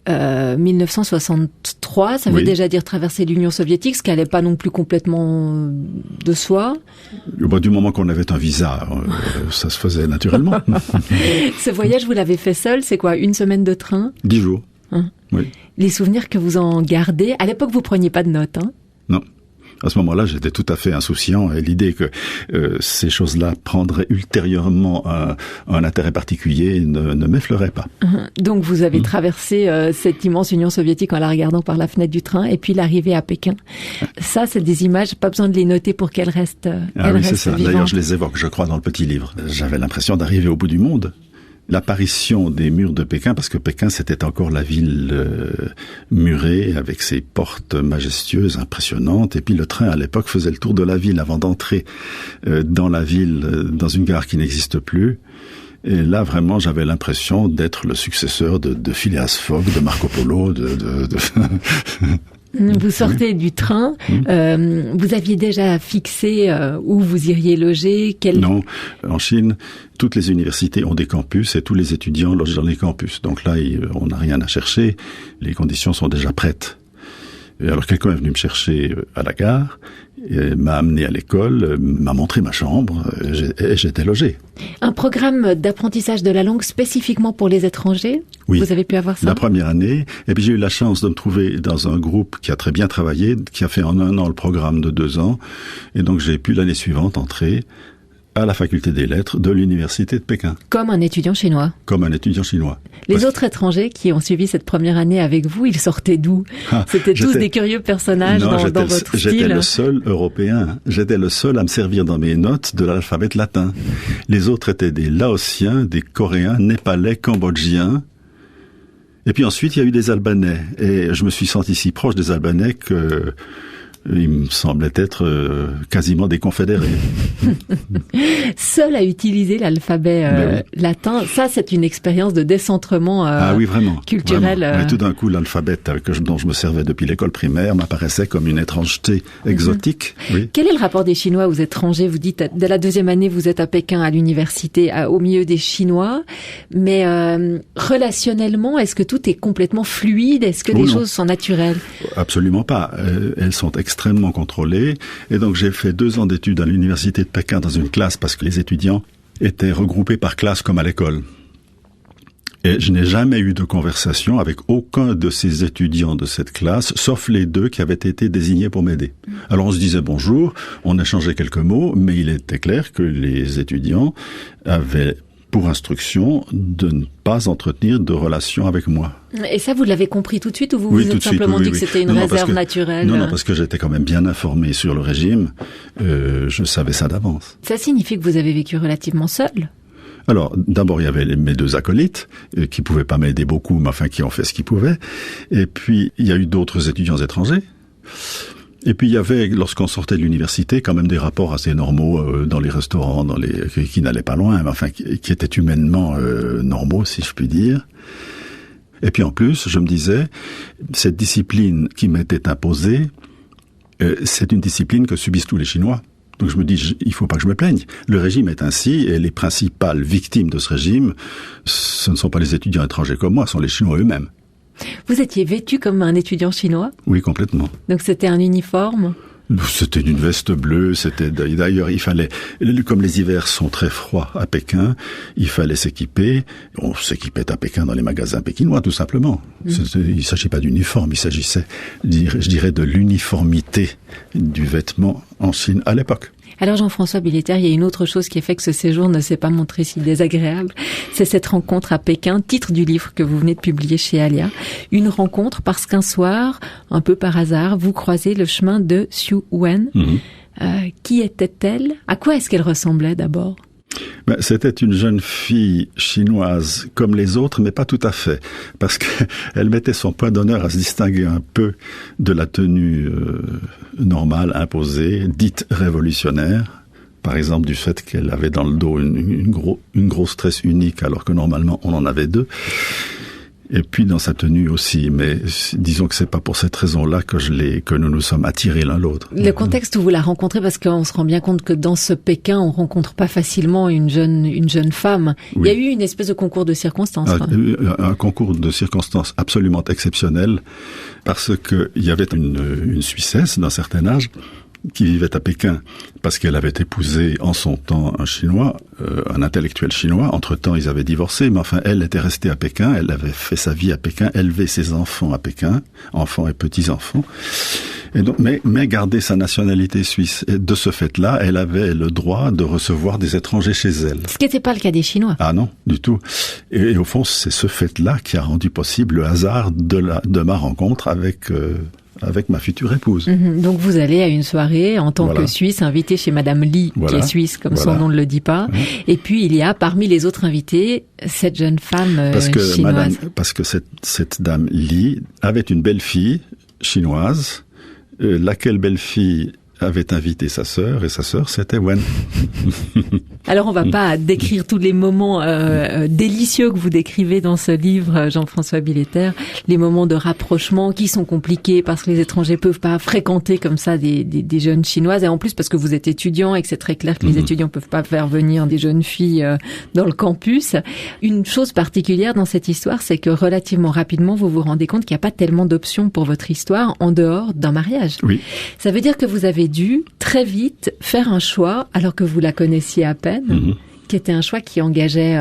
1963, ça veut déjà dire traverser l'Union soviétique, ce qui n'allait pas non plus complètement de soi. Du moment qu'on avait un visa, ça se faisait naturellement. Ce voyage, vous l'avez fait seul, c'est quoi, une semaine de train? 10 jours. Oui. Les souvenirs que vous en gardez, à l'époque vous preniez pas de notes, hein? Non. À ce moment-là, j'étais tout à fait insouciant et l'idée que ces choses-là prendraient ultérieurement un intérêt particulier ne m'effleurait pas. Donc vous avez traversé cette immense Union soviétique en la regardant par la fenêtre du train et puis l'arrivée à Pékin. Ça, c'est des images, pas besoin de les noter pour qu'elles restent c'est ça. vivantes. D'ailleurs, je les évoque, je crois, dans le petit livre. J'avais l'impression d'arriver au bout du monde. L'apparition des murs de Pékin, parce que Pékin c'était encore la ville murée avec ses portes majestueuses, impressionnantes, et puis le train à l'époque faisait le tour de la ville avant d'entrer dans la ville, dans une gare qui n'existe plus. Et là vraiment j'avais l'impression d'être le successeur de Phileas Fogg, de Marco Polo, Vous sortez du train, vous aviez déjà fixé où vous iriez loger? Non, en Chine, toutes les universités ont des campus et tous les étudiants logent dans les campus. Donc là, on n'a rien à chercher, les conditions sont déjà prêtes. Et alors quelqu'un est venu me chercher à la gare, et m'a amené à l'école, m'a montré ma chambre, et j'étais logé. Un programme d'apprentissage de la langue spécifiquement pour les étrangers? Oui. Vous avez pu avoir ça? La première année, et puis j'ai eu la chance de me trouver dans un groupe qui a très bien travaillé, qui a fait en 1 an le programme de 2 ans, et donc j'ai pu l'année suivante entrer à la faculté des lettres de l'université de Pékin. Comme un étudiant chinois? Comme un étudiant chinois. Les autres étrangers qui ont suivi cette première année avec vous, ils sortaient d'où? C'était tous des curieux personnages dans votre style? J'étais le seul Européen. J'étais le seul à me servir dans mes notes de l'alphabet latin. Les autres étaient des Laotiens, des Coréens, Népalais, Cambodgiens. Et puis ensuite, il y a eu des Albanais. Et je me suis senti si proche des Albanais que ils me semblaient être quasiment des confédérés. Seul à utiliser l'alphabet latin, ça c'est une expérience de décentrement oui, vraiment, culturel. Vraiment. Et tout d'un coup, l'alphabet dont je me servais depuis l'école primaire m'apparaissait comme une étrangeté exotique. Oui. Quel est le rapport des Chinois aux étrangers? Vous dites, dès la 2e année, vous êtes à Pékin, à l'université, au milieu des Chinois. Mais relationnellement, est-ce que tout est complètement fluide? Est-ce que les choses sont naturelles? Absolument pas. Elles sont extrêmement contrôlées. Et donc j'ai fait 2 ans d'études à l'université de Pékin dans une classe parce que les étudiants étaient regroupés par classe comme à l'école. Et je n'ai jamais eu de conversation avec aucun de ces étudiants de cette classe, sauf les 2 qui avaient été désignés pour m'aider. Alors on se disait bonjour, on échangeait quelques mots, mais il était clair que les étudiants avaient pour instruction de ne pas entretenir de relations avec moi. Et ça, vous l'avez compris tout de suite ou vous vous êtes simplement dit que c'était une réserve naturelle? Non, parce que j'étais quand même bien informé sur le régime. Je savais ça d'avance. Ça signifie que vous avez vécu relativement seul? Alors, d'abord, il y avait mes 2 acolytes qui pouvaient pas m'aider beaucoup, mais enfin qui ont fait ce qu'ils pouvaient. Et puis, il y a eu d'autres étudiants étrangers. Et puis il y avait, lorsqu'on sortait de l'université, quand même des rapports assez normaux dans les restaurants, qui n'allaient pas loin, mais enfin qui étaient humainement normaux, si je puis dire. Et puis en plus, je me disais, cette discipline qui m'était imposée, c'est une discipline que subissent tous les Chinois. Donc je me dis, il faut pas que je me plaigne. Le régime est ainsi, et les principales victimes de ce régime, ce ne sont pas les étudiants étrangers comme moi, ce sont les Chinois eux-mêmes. Vous étiez vêtu comme un étudiant chinois? Oui, complètement. Donc c'était un uniforme? C'était une veste bleue, d'ailleurs il fallait, comme les hivers sont très froids à Pékin, il fallait s'équiper. On s'équipait à Pékin dans les magasins pékinois, tout simplement. Il ne s'agit pas d'uniforme, il s'agissait, je dirais, de l'uniformité du vêtement en Chine à l'époque. Alors Jean-François Billetter, il y a une autre chose qui a fait que ce séjour ne s'est pas montré si désagréable, c'est cette rencontre à Pékin, titre du livre que vous venez de publier chez Alia. Une rencontre parce qu'un soir, un peu par hasard, vous croisez le chemin de Xu Wen. Qui était-elle? À quoi est-ce qu'elle ressemblait d'abord? C'était une jeune fille chinoise comme les autres, mais pas tout à fait, parce qu'elle mettait son point d'honneur à se distinguer un peu de la tenue normale, imposée, dite révolutionnaire. Par exemple, du fait qu'elle avait dans le dos une grosse tresse unique, alors que normalement on en avait 2. Et puis dans sa tenue aussi, mais disons que c'est pas pour cette raison-là que nous nous sommes attirés l'un l'autre. Le contexte où vous la rencontrez, parce qu'on se rend bien compte que dans ce Pékin, on rencontre pas facilement une jeune femme. Oui. Il y a eu une espèce de concours de circonstances. Un concours de circonstances absolument exceptionnel, parce que il y avait une Suissesse d'un certain âge qui vivait à Pékin parce qu'elle avait épousé en son temps un Chinois, un intellectuel chinois. Entre-temps, ils avaient divorcé, mais enfin, elle était restée à Pékin, elle avait fait sa vie à Pékin, élevé ses enfants à Pékin, enfants et petits-enfants, et donc, mais gardé sa nationalité suisse. Et de ce fait-là, elle avait le droit de recevoir des étrangers chez elle. Ce qui n'était pas le cas des Chinois. Ah non, du tout. Et au fond, c'est ce fait-là qui a rendu possible le hasard de ma rencontre avec ma future épouse. Donc vous allez à une soirée en tant que Suisse, invité chez Madame Li, qui est suisse, comme son nom ne le dit pas. Et puis il y a parmi les autres invités cette jeune femme chinoise. Parce que cette dame Li avait une belle-fille chinoise, laquelle belle-fille avait invité sa sœur, et sa sœur, c'était Wen. Alors, on va pas décrire tous les moments délicieux que vous décrivez dans ce livre, Jean-François Billetter, les moments de rapprochement qui sont compliqués parce que les étrangers peuvent pas fréquenter comme ça des jeunes chinoises, et en plus parce que vous êtes étudiant et que c'est très clair que les étudiants peuvent pas faire venir des jeunes filles dans le campus. Une chose particulière dans cette histoire, c'est que relativement rapidement, vous vous rendez compte qu'il n'y a pas tellement d'options pour votre histoire en dehors d'un mariage. Oui. Ça veut dire que vous avez dû très vite faire un choix, alors que vous la connaissiez à peine, qui était un choix qui engageait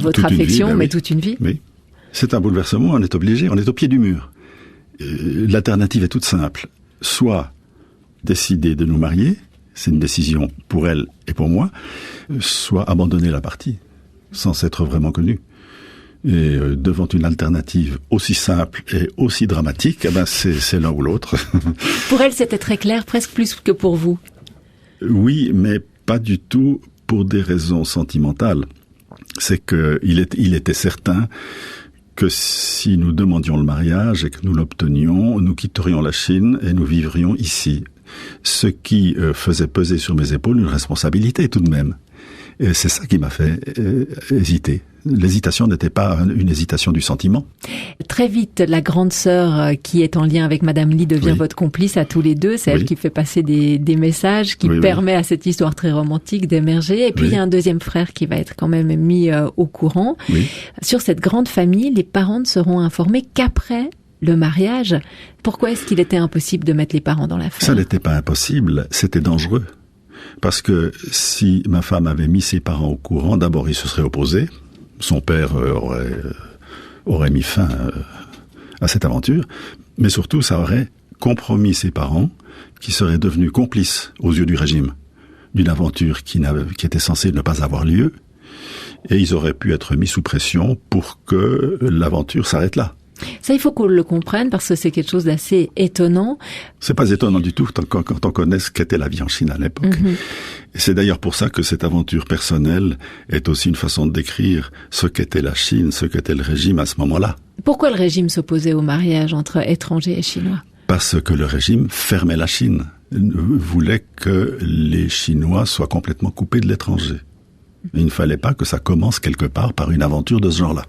votre affection, mais toute une vie. Oui. C'est un bouleversement, on est obligé, on est au pied du mur. L'alternative est toute simple. Soit décider de nous marier, c'est une décision pour elle et pour moi, soit abandonner la partie, sans s'être vraiment connu. Et devant une alternative aussi simple et aussi dramatique, c'est l'un ou l'autre. Pour elle, c'était très clair, presque plus que pour vous. Oui, mais pas du tout pour des raisons sentimentales. C'est que il était certain que si nous demandions le mariage et que nous l'obtenions, nous quitterions la Chine et nous vivrions ici. Ce qui faisait peser sur mes épaules une responsabilité tout de même. Et c'est ça qui m'a fait hésiter. L'hésitation n'était pas une hésitation du sentiment. Très vite, la grande sœur qui est en lien avec Madame Li devient votre complice à tous les deux. C'est elle qui fait passer des messages, qui permet à cette histoire très romantique d'émerger. Et puis il y a un deuxième frère qui va être quand même mis au courant. Oui. Sur cette grande famille, les parents ne seront informés qu'après le mariage. Pourquoi est-ce qu'il était impossible de mettre les parents dans l'affaire ? Ça n'était pas impossible, c'était dangereux. Parce que si ma femme avait mis ses parents au courant, d'abord ils se seraient opposés. Son père aurait mis fin à cette aventure. Mais surtout, ça aurait compromis ses parents, qui seraient devenus complices aux yeux du régime d'une aventure qui était censée ne pas avoir lieu. Et ils auraient pu être mis sous pression pour que l'aventure s'arrête là. Ça, il faut qu'on le comprenne parce que c'est quelque chose d'assez étonnant. C'est pas étonnant du tout quand on connaît ce qu'était la vie en Chine à l'époque. Et c'est d'ailleurs pour ça que cette aventure personnelle est aussi une façon de décrire ce qu'était la Chine, ce qu'était le régime à ce moment-là. Pourquoi le régime s'opposait au mariage entre étrangers et Chinois ? Parce que le régime fermait la Chine, voulait que les Chinois soient complètement coupés de l'étranger. Il ne fallait pas que ça commence quelque part par une aventure de ce genre-là.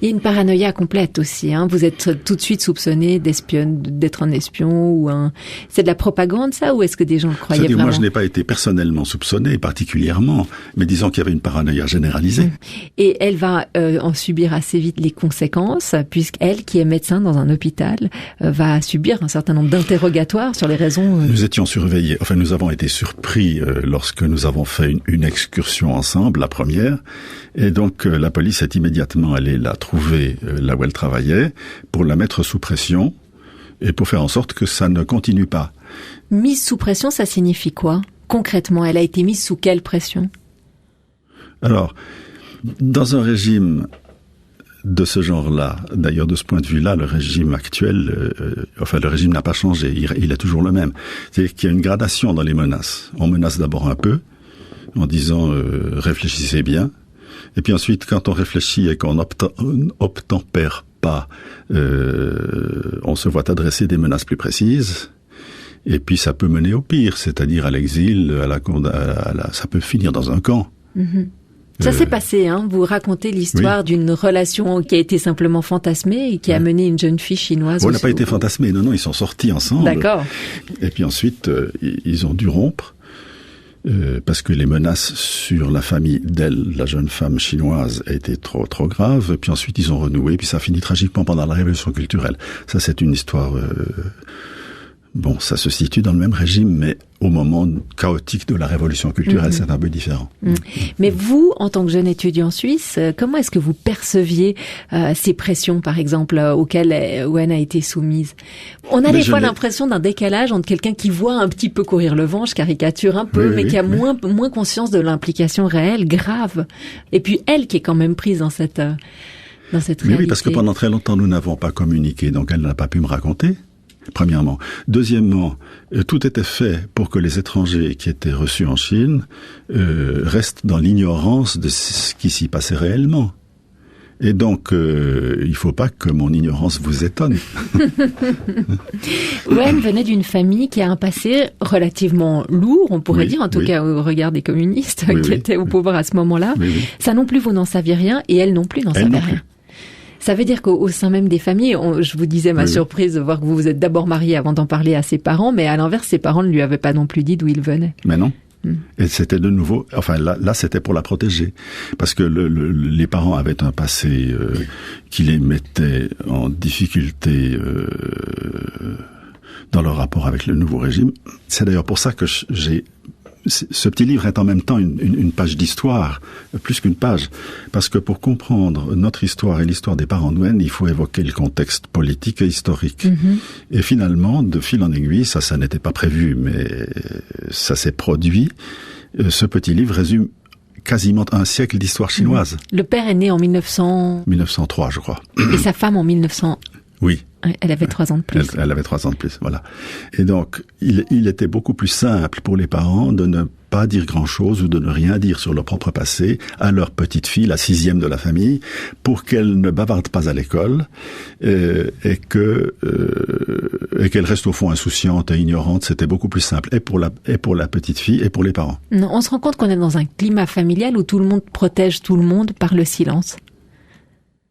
Il y a une paranoïa complète aussi. Vous êtes tout de suite soupçonné d'être un espion ou un. C'est de la propagande, ça, ou est-ce que des gens le croyaient vraiment ? Moi, je n'ai pas été personnellement soupçonné, particulièrement, mais disons qu'il y avait une paranoïa généralisée. Et elle va en subir assez vite les conséquences, puisqu'elle, qui est médecin dans un hôpital, va subir un certain nombre d'interrogatoires sur les raisons. Nous étions surveillés. Enfin, nous avons été surpris lorsque nous avons fait une excursion ensemble, la première. Et donc, la police est immédiatement allée la trouver là où elle travaillait pour la mettre sous pression et pour faire en sorte que ça ne continue pas. Mise sous pression, ça signifie quoi ? Concrètement, elle a été mise sous quelle pression ? Alors, dans un régime de ce genre-là, d'ailleurs de ce point de vue-là, le régime actuel, le régime n'a pas changé, il est toujours le même. C'est-à-dire qu'il y a une gradation dans les menaces. On menace d'abord un peu, en disant réfléchissez bien. Et puis ensuite, quand on réfléchit et qu'on n'obtempère pas, on se voit adresser des menaces plus précises. Et puis ça peut mener au pire, c'est-à-dire à l'exil, ça peut finir dans un camp. Ça s'est passé, vous racontez l'histoire d'une relation qui a été simplement fantasmée et qui a mené une jeune fille chinoise. On n'a pas été fantasmée, non, ils sont sortis ensemble. D'accord. Et puis ensuite, ils ont dû rompre. Parce que les menaces sur la famille d'elle, la jeune femme chinoise, étaient trop graves. Et puis ensuite, ils ont renoué. Puis ça finit tragiquement pendant la révolution culturelle. Ça, c'est une histoire... ça se situe dans le même régime, mais au moment chaotique de la révolution culturelle, c'est un peu différent. Mais vous, en tant que jeune étudiant suisse, comment est-ce que vous perceviez ces pressions, par exemple, auxquelles Wen a été soumise ? On a des fois l'impression d'un décalage entre quelqu'un qui voit un petit peu courir le vent, je caricature un peu, mais qui a moins conscience de l'implication réelle, grave. Et puis elle qui est quand même prise dans cette réalité. Oui, parce que pendant très longtemps, nous n'avons pas communiqué, donc elle n'a pas pu me raconter. Premièrement. Deuxièmement, tout était fait pour que les étrangers qui étaient reçus en Chine restent dans l'ignorance de ce qui s'y passait réellement. Et donc, il faut pas que mon ignorance vous étonne. Wen venait d'une famille qui a un passé relativement lourd, on pourrait dire, en tout cas au regard des communistes qui étaient au pouvoir à ce moment-là. Ça non plus, vous n'en saviez rien, et elle non plus n'en savait rien. Ça veut dire qu'au sein même des familles, je vous disais ma surprise de voir que vous vous êtes d'abord marié avant d'en parler à ses parents, mais à l'inverse, ses parents ne lui avaient pas non plus dit d'où il venait. Mais non. Et c'était de nouveau, enfin là c'était pour la protéger, parce que les parents avaient un passé qui les mettait en difficulté dans leur rapport avec le nouveau régime. C'est d'ailleurs pour ça que ce petit livre est en même temps une page d'histoire, plus qu'une page, parce que pour comprendre notre histoire et l'histoire des parents de Wen, il faut évoquer le contexte politique et historique. Et finalement, de fil en aiguille, ça n'était pas prévu, mais ça s'est produit. Ce petit livre résume quasiment un siècle d'histoire chinoise. Le père est né en 1903, je crois. Et sa femme en 1900. Oui. Elle avait 3 ans de plus. Elle avait 3 ans de plus, voilà. Et donc, il était beaucoup plus simple pour les parents de ne pas dire grand-chose ou de ne rien dire sur leur propre passé à leur petite fille, la 6e de la famille, pour qu'elle ne bavarde pas à l'école et qu'elle reste au fond insouciante et ignorante. C'était beaucoup plus simple, et pour la petite fille et pour les parents. Non, on se rend compte qu'on est dans un climat familial où tout le monde protège tout le monde par le silence.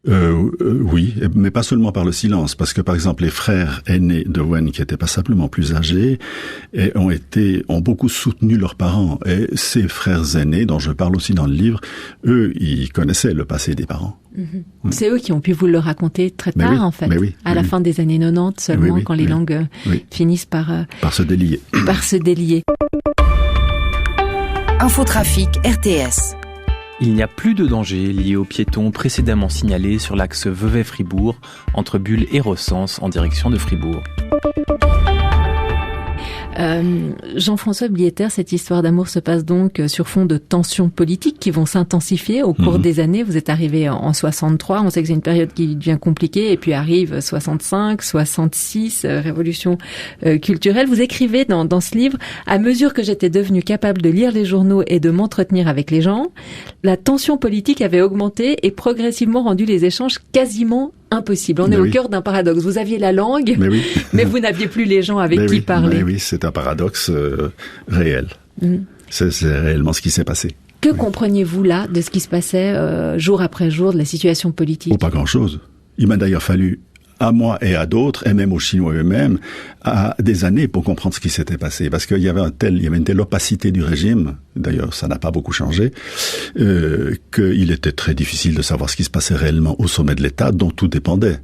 Oui, mais pas seulement par le silence, parce que par exemple les frères aînés de Wen, qui étaient pas simplement plus âgés, ont beaucoup soutenu leurs parents. Et ces frères aînés, dont je parle aussi dans le livre, eux, ils connaissaient le passé des parents. C'est eux qui ont pu vous le raconter très tard, en fait, à la fin des années 90 seulement, quand les langues finissent par se délier. Par se délier. Infotrafic RTS. Il n'y a plus de danger lié aux piétons précédemment signalés sur l'axe Vevey-Fribourg entre Bulle et Recense en direction de Fribourg. Jean-François Bliéter, cette histoire d'amour se passe donc sur fond de tensions politiques qui vont s'intensifier au cours des années. Vous êtes arrivé en 63, on sait que c'est une période qui devient compliquée, et puis arrive 65, 66, révolution culturelle. Vous écrivez dans ce livre: à mesure que j'étais devenu capable de lire les journaux et de m'entretenir avec les gens, la tension politique avait augmenté et progressivement rendu les échanges quasiment impossible. On est au cœur d'un paradoxe. Vous aviez la langue, mais vous n'aviez plus les gens avec qui parler. Oui, c'est un paradoxe réel. C'est réellement ce qui s'est passé. Que compreniez-vous là de ce qui se passait jour après jour, de la situation politique? Pas grand-chose. Il m'a d'ailleurs fallu, à moi et à d'autres, et même aux Chinois eux-mêmes, à des années pour comprendre ce qui s'était passé. Parce qu'il y avait une telle opacité du régime, d'ailleurs ça n'a pas beaucoup changé, qu'il était très difficile de savoir ce qui se passait réellement au sommet de l'État, dont tout dépendait.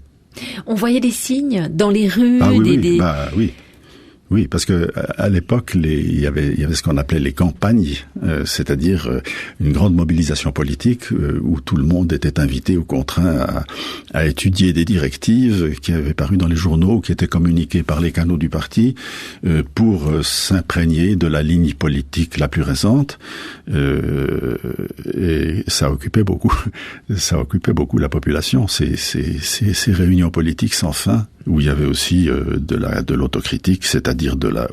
On voyait des signes dans les rues, Oui, parce que à l'époque, il y avait ce qu'on appelait les campagnes, c'est-à-dire une grande mobilisation politique où tout le monde était invité ou contraint à étudier des directives qui avaient paru dans les journaux, qui étaient communiquées par les canaux du parti pour s'imprégner de la ligne politique la plus récente. Et ça occupait beaucoup la population. Ces réunions politiques sans fin, où il y avait aussi de l'autocritique, c'est-à-dire de la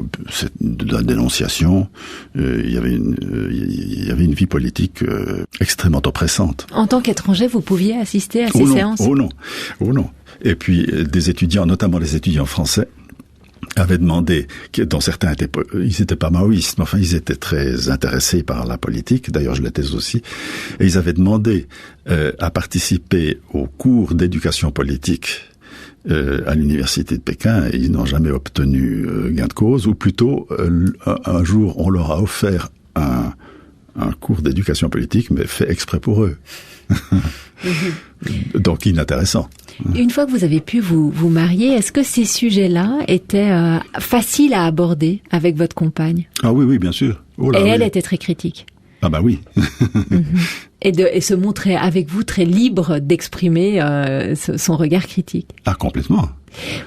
dénonciation. Il y avait une vie politique extrêmement oppressante. En tant qu'étranger, vous pouviez assister à ces séances? Oh non. Et puis des étudiants, notamment les étudiants français, avaient demandé, dont certains ils étaient pas maoïstes, mais enfin ils étaient très intéressés par la politique, d'ailleurs je l'étais aussi, et ils avaient demandé à participer aux cours d'éducation politique à l'université de Pékin, et ils n'ont jamais obtenu gain de cause, ou plutôt un jour on leur a offert un cours d'éducation politique, mais fait exprès pour eux. Donc inintéressant. Une fois que vous avez pu vous marier, est-ce que ces sujets-là étaient faciles à aborder avec votre compagne? Ah oui, bien sûr. Et elle était très critique? Ah bah oui. Et se montrer avec vous très libre d'exprimer son regard critique. Ah, complètement.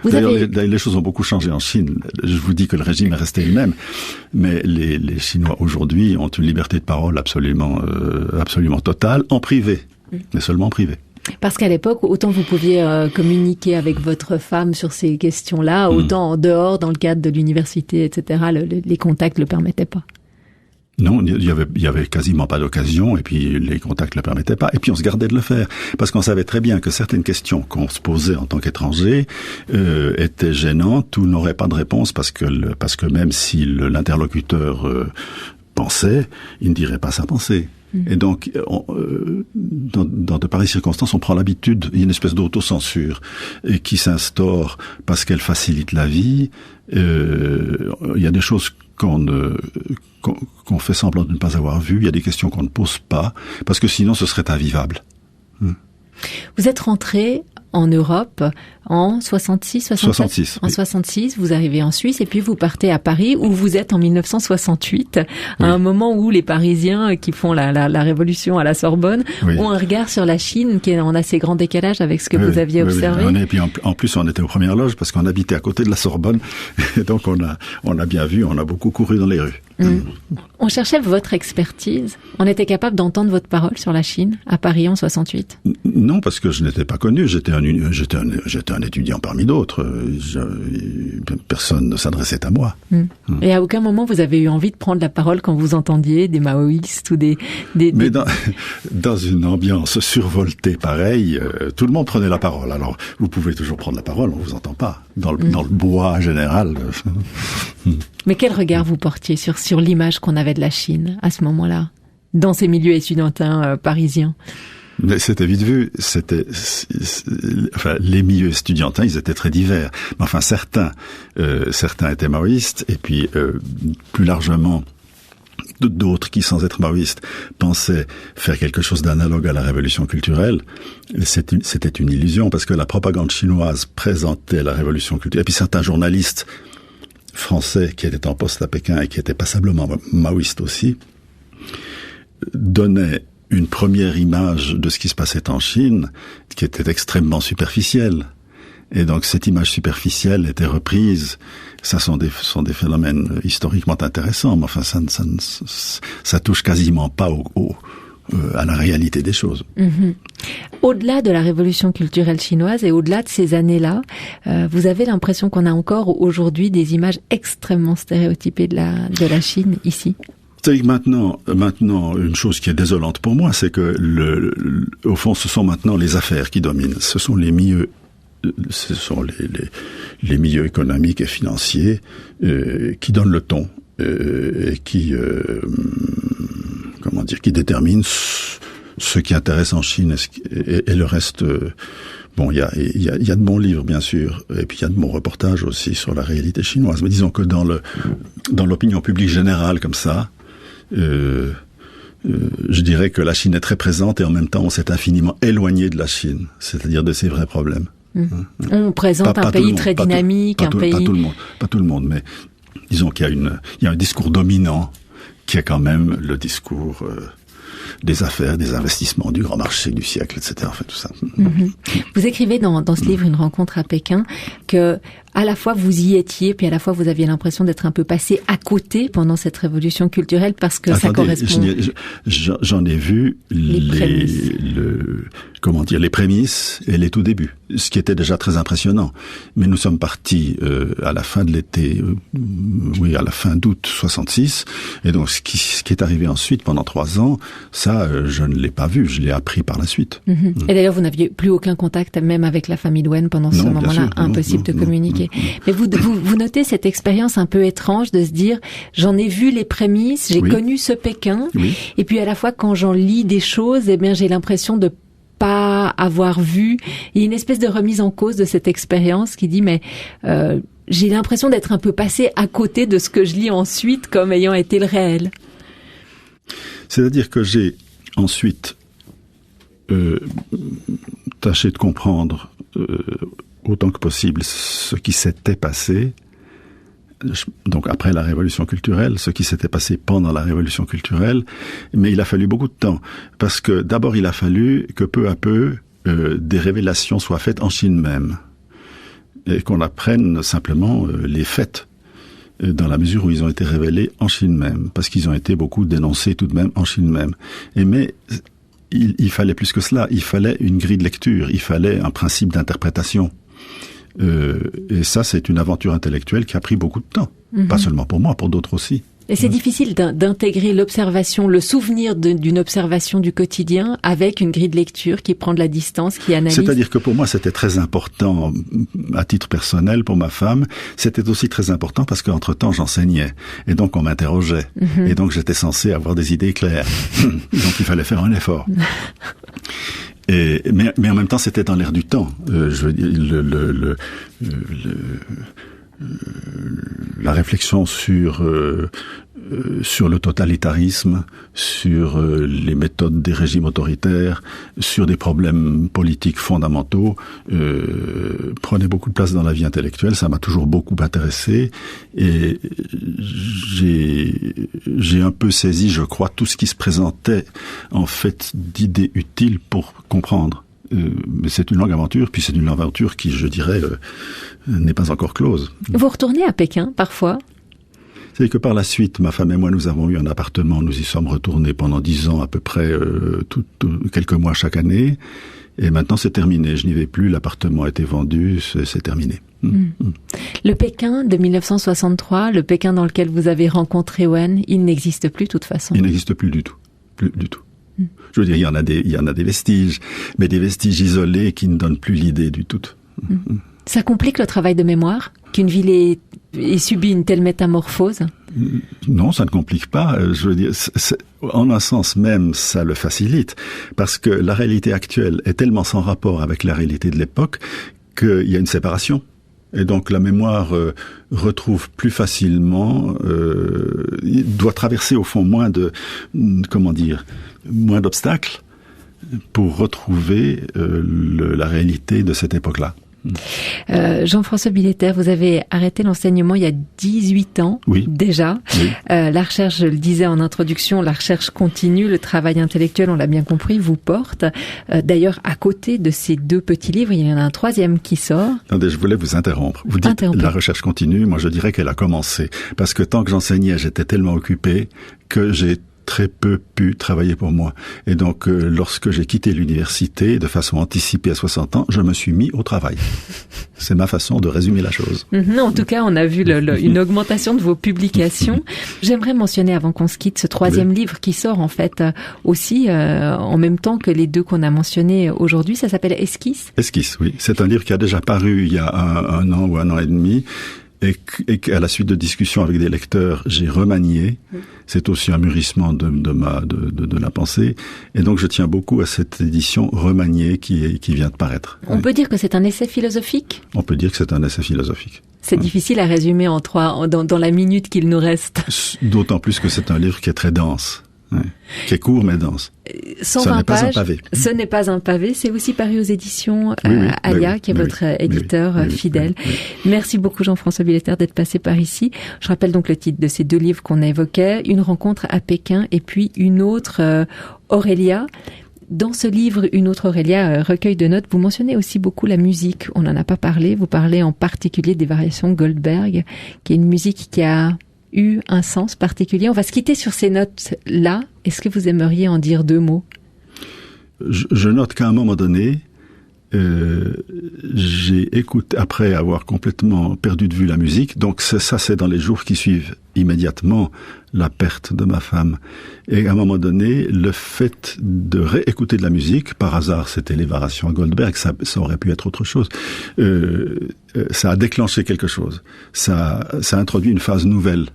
D'ailleurs, les choses ont beaucoup changé en Chine. Je vous dis que le régime est resté le même, mais les Chinois aujourd'hui ont une liberté de parole absolument totale, en privé, mais seulement en privé. Parce qu'à l'époque, autant vous pouviez communiquer avec votre femme sur ces questions-là, autant en dehors, dans le cadre de l'université, etc., les contacts ne le permettaient pas. Non, il y avait quasiment pas d'occasion, et puis les contacts ne le permettaient pas. Et puis on se gardait de le faire, parce qu'on savait très bien que certaines questions qu'on se posait en tant qu'étranger étaient gênantes ou n'auraient pas de réponse, parce que même si l'interlocuteur pensait, il ne dirait pas sa pensée. Et donc, dans de pareilles circonstances, on prend l'habitude, il y a une espèce d'autocensure qui s'instaure parce qu'elle facilite la vie. Il y a des choses qu'on fait semblant de ne pas avoir vues, il y a des questions qu'on ne pose pas, parce que sinon ce serait invivable. Vous êtes rentré en Europe en 66. En 66, vous arrivez en Suisse et puis vous partez à Paris où vous êtes en 1968, à un moment où les Parisiens qui font la révolution à la Sorbonne ont un regard sur la Chine qui est en assez grand décalage avec ce que vous aviez observé. Et puis en plus on était aux premières loges parce qu'on habitait à côté de la Sorbonne et donc on a bien vu, on a beaucoup couru dans les rues. On cherchait votre expertise. On était capable d'entendre votre parole sur la Chine à Paris en 68. Non, parce que je n'étais pas connu. J'étais un étudiant parmi d'autres. Personne ne s'adressait à moi. Et à aucun moment vous avez eu envie de prendre la parole quand vous entendiez des maoïstes ou des... Mais dans une ambiance survoltée pareille, tout le monde prenait la parole. Alors, vous pouvez toujours prendre la parole, on vous entend pas. Dans le bois général. Mais quel regard vous portiez sur l'image qu'on avait de la Chine à ce moment-là, dans ces milieux étudiantins parisiens? Mais c'était vite vu. Les milieux estudiantins, ils étaient très divers. Mais enfin, certains étaient maoïstes, et puis plus largement, d'autres qui, sans être maoïstes, pensaient faire quelque chose d'analogue à la révolution culturelle. C'était une illusion, parce que la propagande chinoise présentait la révolution culturelle. Et puis certains journalistes français qui étaient en poste à Pékin et qui étaient passablement maoïstes aussi, donnaient une première image de ce qui se passait en Chine, qui était extrêmement superficielle. Et donc cette image superficielle était reprise. Ça sont des phénomènes historiquement intéressants, mais enfin ça touche quasiment pas à la réalité des choses. Au-delà de la révolution culturelle chinoise et au-delà de ces années-là, vous avez l'impression qu'on a encore aujourd'hui des images extrêmement stéréotypées de la Chine ici? C'est que maintenant, une chose qui est désolante pour moi, c'est que au fond, ce sont maintenant les affaires qui dominent. Ce sont les milieux économiques et financiers qui donnent le ton et qui déterminent ce qui intéresse en Chine et le reste. Bon, il y a de bons livres, bien sûr, et puis il y a de bons reportages aussi sur la réalité chinoise. Mais disons que dans l'opinion publique générale, comme ça, je dirais que la Chine est très présente et en même temps on s'est infiniment éloigné de la Chine, c'est-à-dire de ses vrais problèmes. On présente un pays très dynamique, un pays... Pas tout le monde, mais disons qu'il y a un discours dominant qui est quand même le discours des affaires, des investissements, du grand marché du siècle, etc. Enfin, tout ça. Vous écrivez dans ce livre, Une rencontre à Pékin, que à la fois vous y étiez, puis à la fois vous aviez l'impression d'être un peu passé à côté pendant cette révolution culturelle parce que ça correspond... J'en ai vu les prémices et les tout débuts, ce qui était déjà très impressionnant. Mais nous sommes partis à la fin de l'été, à la fin d'août 66, et donc ce qui est arrivé ensuite pendant 3 ans, ça je ne l'ai pas vu, je l'ai appris par la suite. Et d'ailleurs vous n'aviez plus aucun contact même avec la famille Louen pendant ce moment-là, impossible de communiquer. Mais vous notez cette expérience un peu étrange de se dire, j'en ai vu les prémices, j'ai connu ce Pékin, et puis à la fois quand j'en lis des choses, eh bien j'ai l'impression de pas avoir vu. Il y a une espèce de remise en cause de cette expérience qui dit, mais j'ai l'impression d'être un peu passé à côté de ce que je lis ensuite comme ayant été le réel. C'est-à-dire que j'ai ensuite tâché de comprendre autant que possible ce qui s'était passé, donc après la révolution culturelle, ce qui s'était passé pendant la révolution culturelle, mais il a fallu beaucoup de temps, parce que d'abord il a fallu que peu à peu des révélations soient faites en Chine même, et qu'on apprenne simplement les faits, dans la mesure où ils ont été révélés en Chine même, parce qu'ils ont été beaucoup dénoncés tout de même en Chine même. Mais il fallait plus que cela, il fallait une grille de lecture, il fallait un principe d'interprétation. Et ça, c'est une aventure intellectuelle qui a pris beaucoup de temps. Pas seulement pour moi, pour d'autres aussi. Et c'est difficile d'intégrer l'observation, le souvenir d'une observation du quotidien avec une grille de lecture qui prend de la distance, qui analyse. C'est-à-dire que pour moi, c'était très important, à titre personnel, pour ma femme. C'était aussi très important parce qu'entre-temps, j'enseignais. Et donc, on m'interrogeait. Et donc, j'étais censé avoir des idées claires. Donc, il fallait faire un effort. Mais en même temps, c'était dans l'air du temps. Je veux dire, la réflexion sur le totalitarisme, sur les méthodes des régimes autoritaires, sur des problèmes politiques fondamentaux, prenait beaucoup de place dans la vie intellectuelle. Ça m'a toujours beaucoup intéressé et j'ai un peu saisi, je crois, tout ce qui se présentait en fait d'idées utiles pour comprendre. Mais c'est une longue aventure, puis c'est une aventure qui, je dirais, n'est pas encore close. Vous retournez à Pékin, parfois ? C'est que par la suite, ma femme et moi, nous avons eu un appartement. Nous y sommes retournés pendant 10 ans, à peu près, quelques mois chaque année. Et maintenant, c'est terminé. Je n'y vais plus. L'appartement a été vendu. C'est terminé. Le Pékin de 1963, le Pékin dans lequel vous avez rencontré Wen, il n'existe plus, de toute façon. Il n'existe plus du tout. Plus du tout. Je veux dire, il y en a des vestiges, mais des vestiges isolés qui ne donnent plus l'idée du tout. Ça complique le travail de mémoire, qu'une ville ait subi une telle métamorphose? Non, ça ne complique pas. Je veux dire, en un sens même, ça le facilite, parce que la réalité actuelle est tellement sans rapport avec la réalité de l'époque qu'il y a une séparation. Et donc la mémoire retrouve plus facilement, doit traverser au fond moins d'obstacles pour retrouver la réalité de cette époque-là. Jean-François Billetter, vous avez arrêté l'enseignement il y a 18 ans déjà. Oui. La recherche, je le disais en introduction, la recherche continue, le travail intellectuel, on l'a bien compris, vous porte. D'ailleurs, à côté de ces 2 petits livres, il y en a un 3e qui sort. Attendez, je voulais vous interrompre. Vous dites la recherche continue, moi je dirais qu'elle a commencé. Parce que tant que j'enseignais, j'étais tellement occupé que j'ai très peu pu travailler pour moi. Et donc, lorsque j'ai quitté l'université, de façon anticipée à 60 ans, je me suis mis au travail. C'est ma façon de résumer la chose. En tout cas, on a vu une augmentation de vos publications. J'aimerais mentionner, avant qu'on se quitte, ce 3e livre qui sort, en fait, aussi, en même temps que les 2 qu'on a mentionnés aujourd'hui. Ça s'appelle Esquisse. Esquisse, oui. C'est un livre qui a déjà paru il y a un an ou un an et demi. Et qu'à la suite de discussions avec des lecteurs, j'ai remanié. C'est aussi un mûrissement de la pensée. Et donc, je tiens beaucoup à cette édition remaniée qui vient de paraître. On peut dire que c'est un essai philosophique? On peut dire que c'est un essai philosophique. C'est difficile à résumer dans la minute qu'il nous reste. D'autant plus que c'est un livre qui est très dense. Qui est court mais dense. 120 pages, ce n'est pas un pavé. C'est aussi paru aux éditions Alia, qui est votre éditeur fidèle. Merci beaucoup Jean-François Billetter d'être passé par ici. Je rappelle donc le titre de ces 2 livres qu'on évoquait, Une rencontre à Pékin et puis une autre, Aurélia. Dans ce livre, Une autre Aurélia, recueil de notes, vous mentionnez aussi beaucoup la musique. On n'en a pas parlé. Vous parlez en particulier des variations Goldberg, qui est une musique qui a eu un sens particulier. On va se quitter sur ces notes-là. Est-ce que vous aimeriez en dire 2 mots? Je note qu'à un moment donné, j'ai écouté, après avoir complètement perdu de vue la musique, donc ça c'est dans les jours qui suivent immédiatement la perte de ma femme. Et à un moment donné, le fait de réécouter de la musique, par hasard c'était les variations Goldberg, ça aurait pu être autre chose, ça a déclenché quelque chose. Ça a introduit une phase nouvelle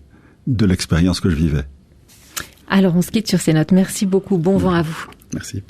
de l'expérience que je vivais. Alors on se quitte sur ces notes. Merci beaucoup. Bon vent à vous. Merci.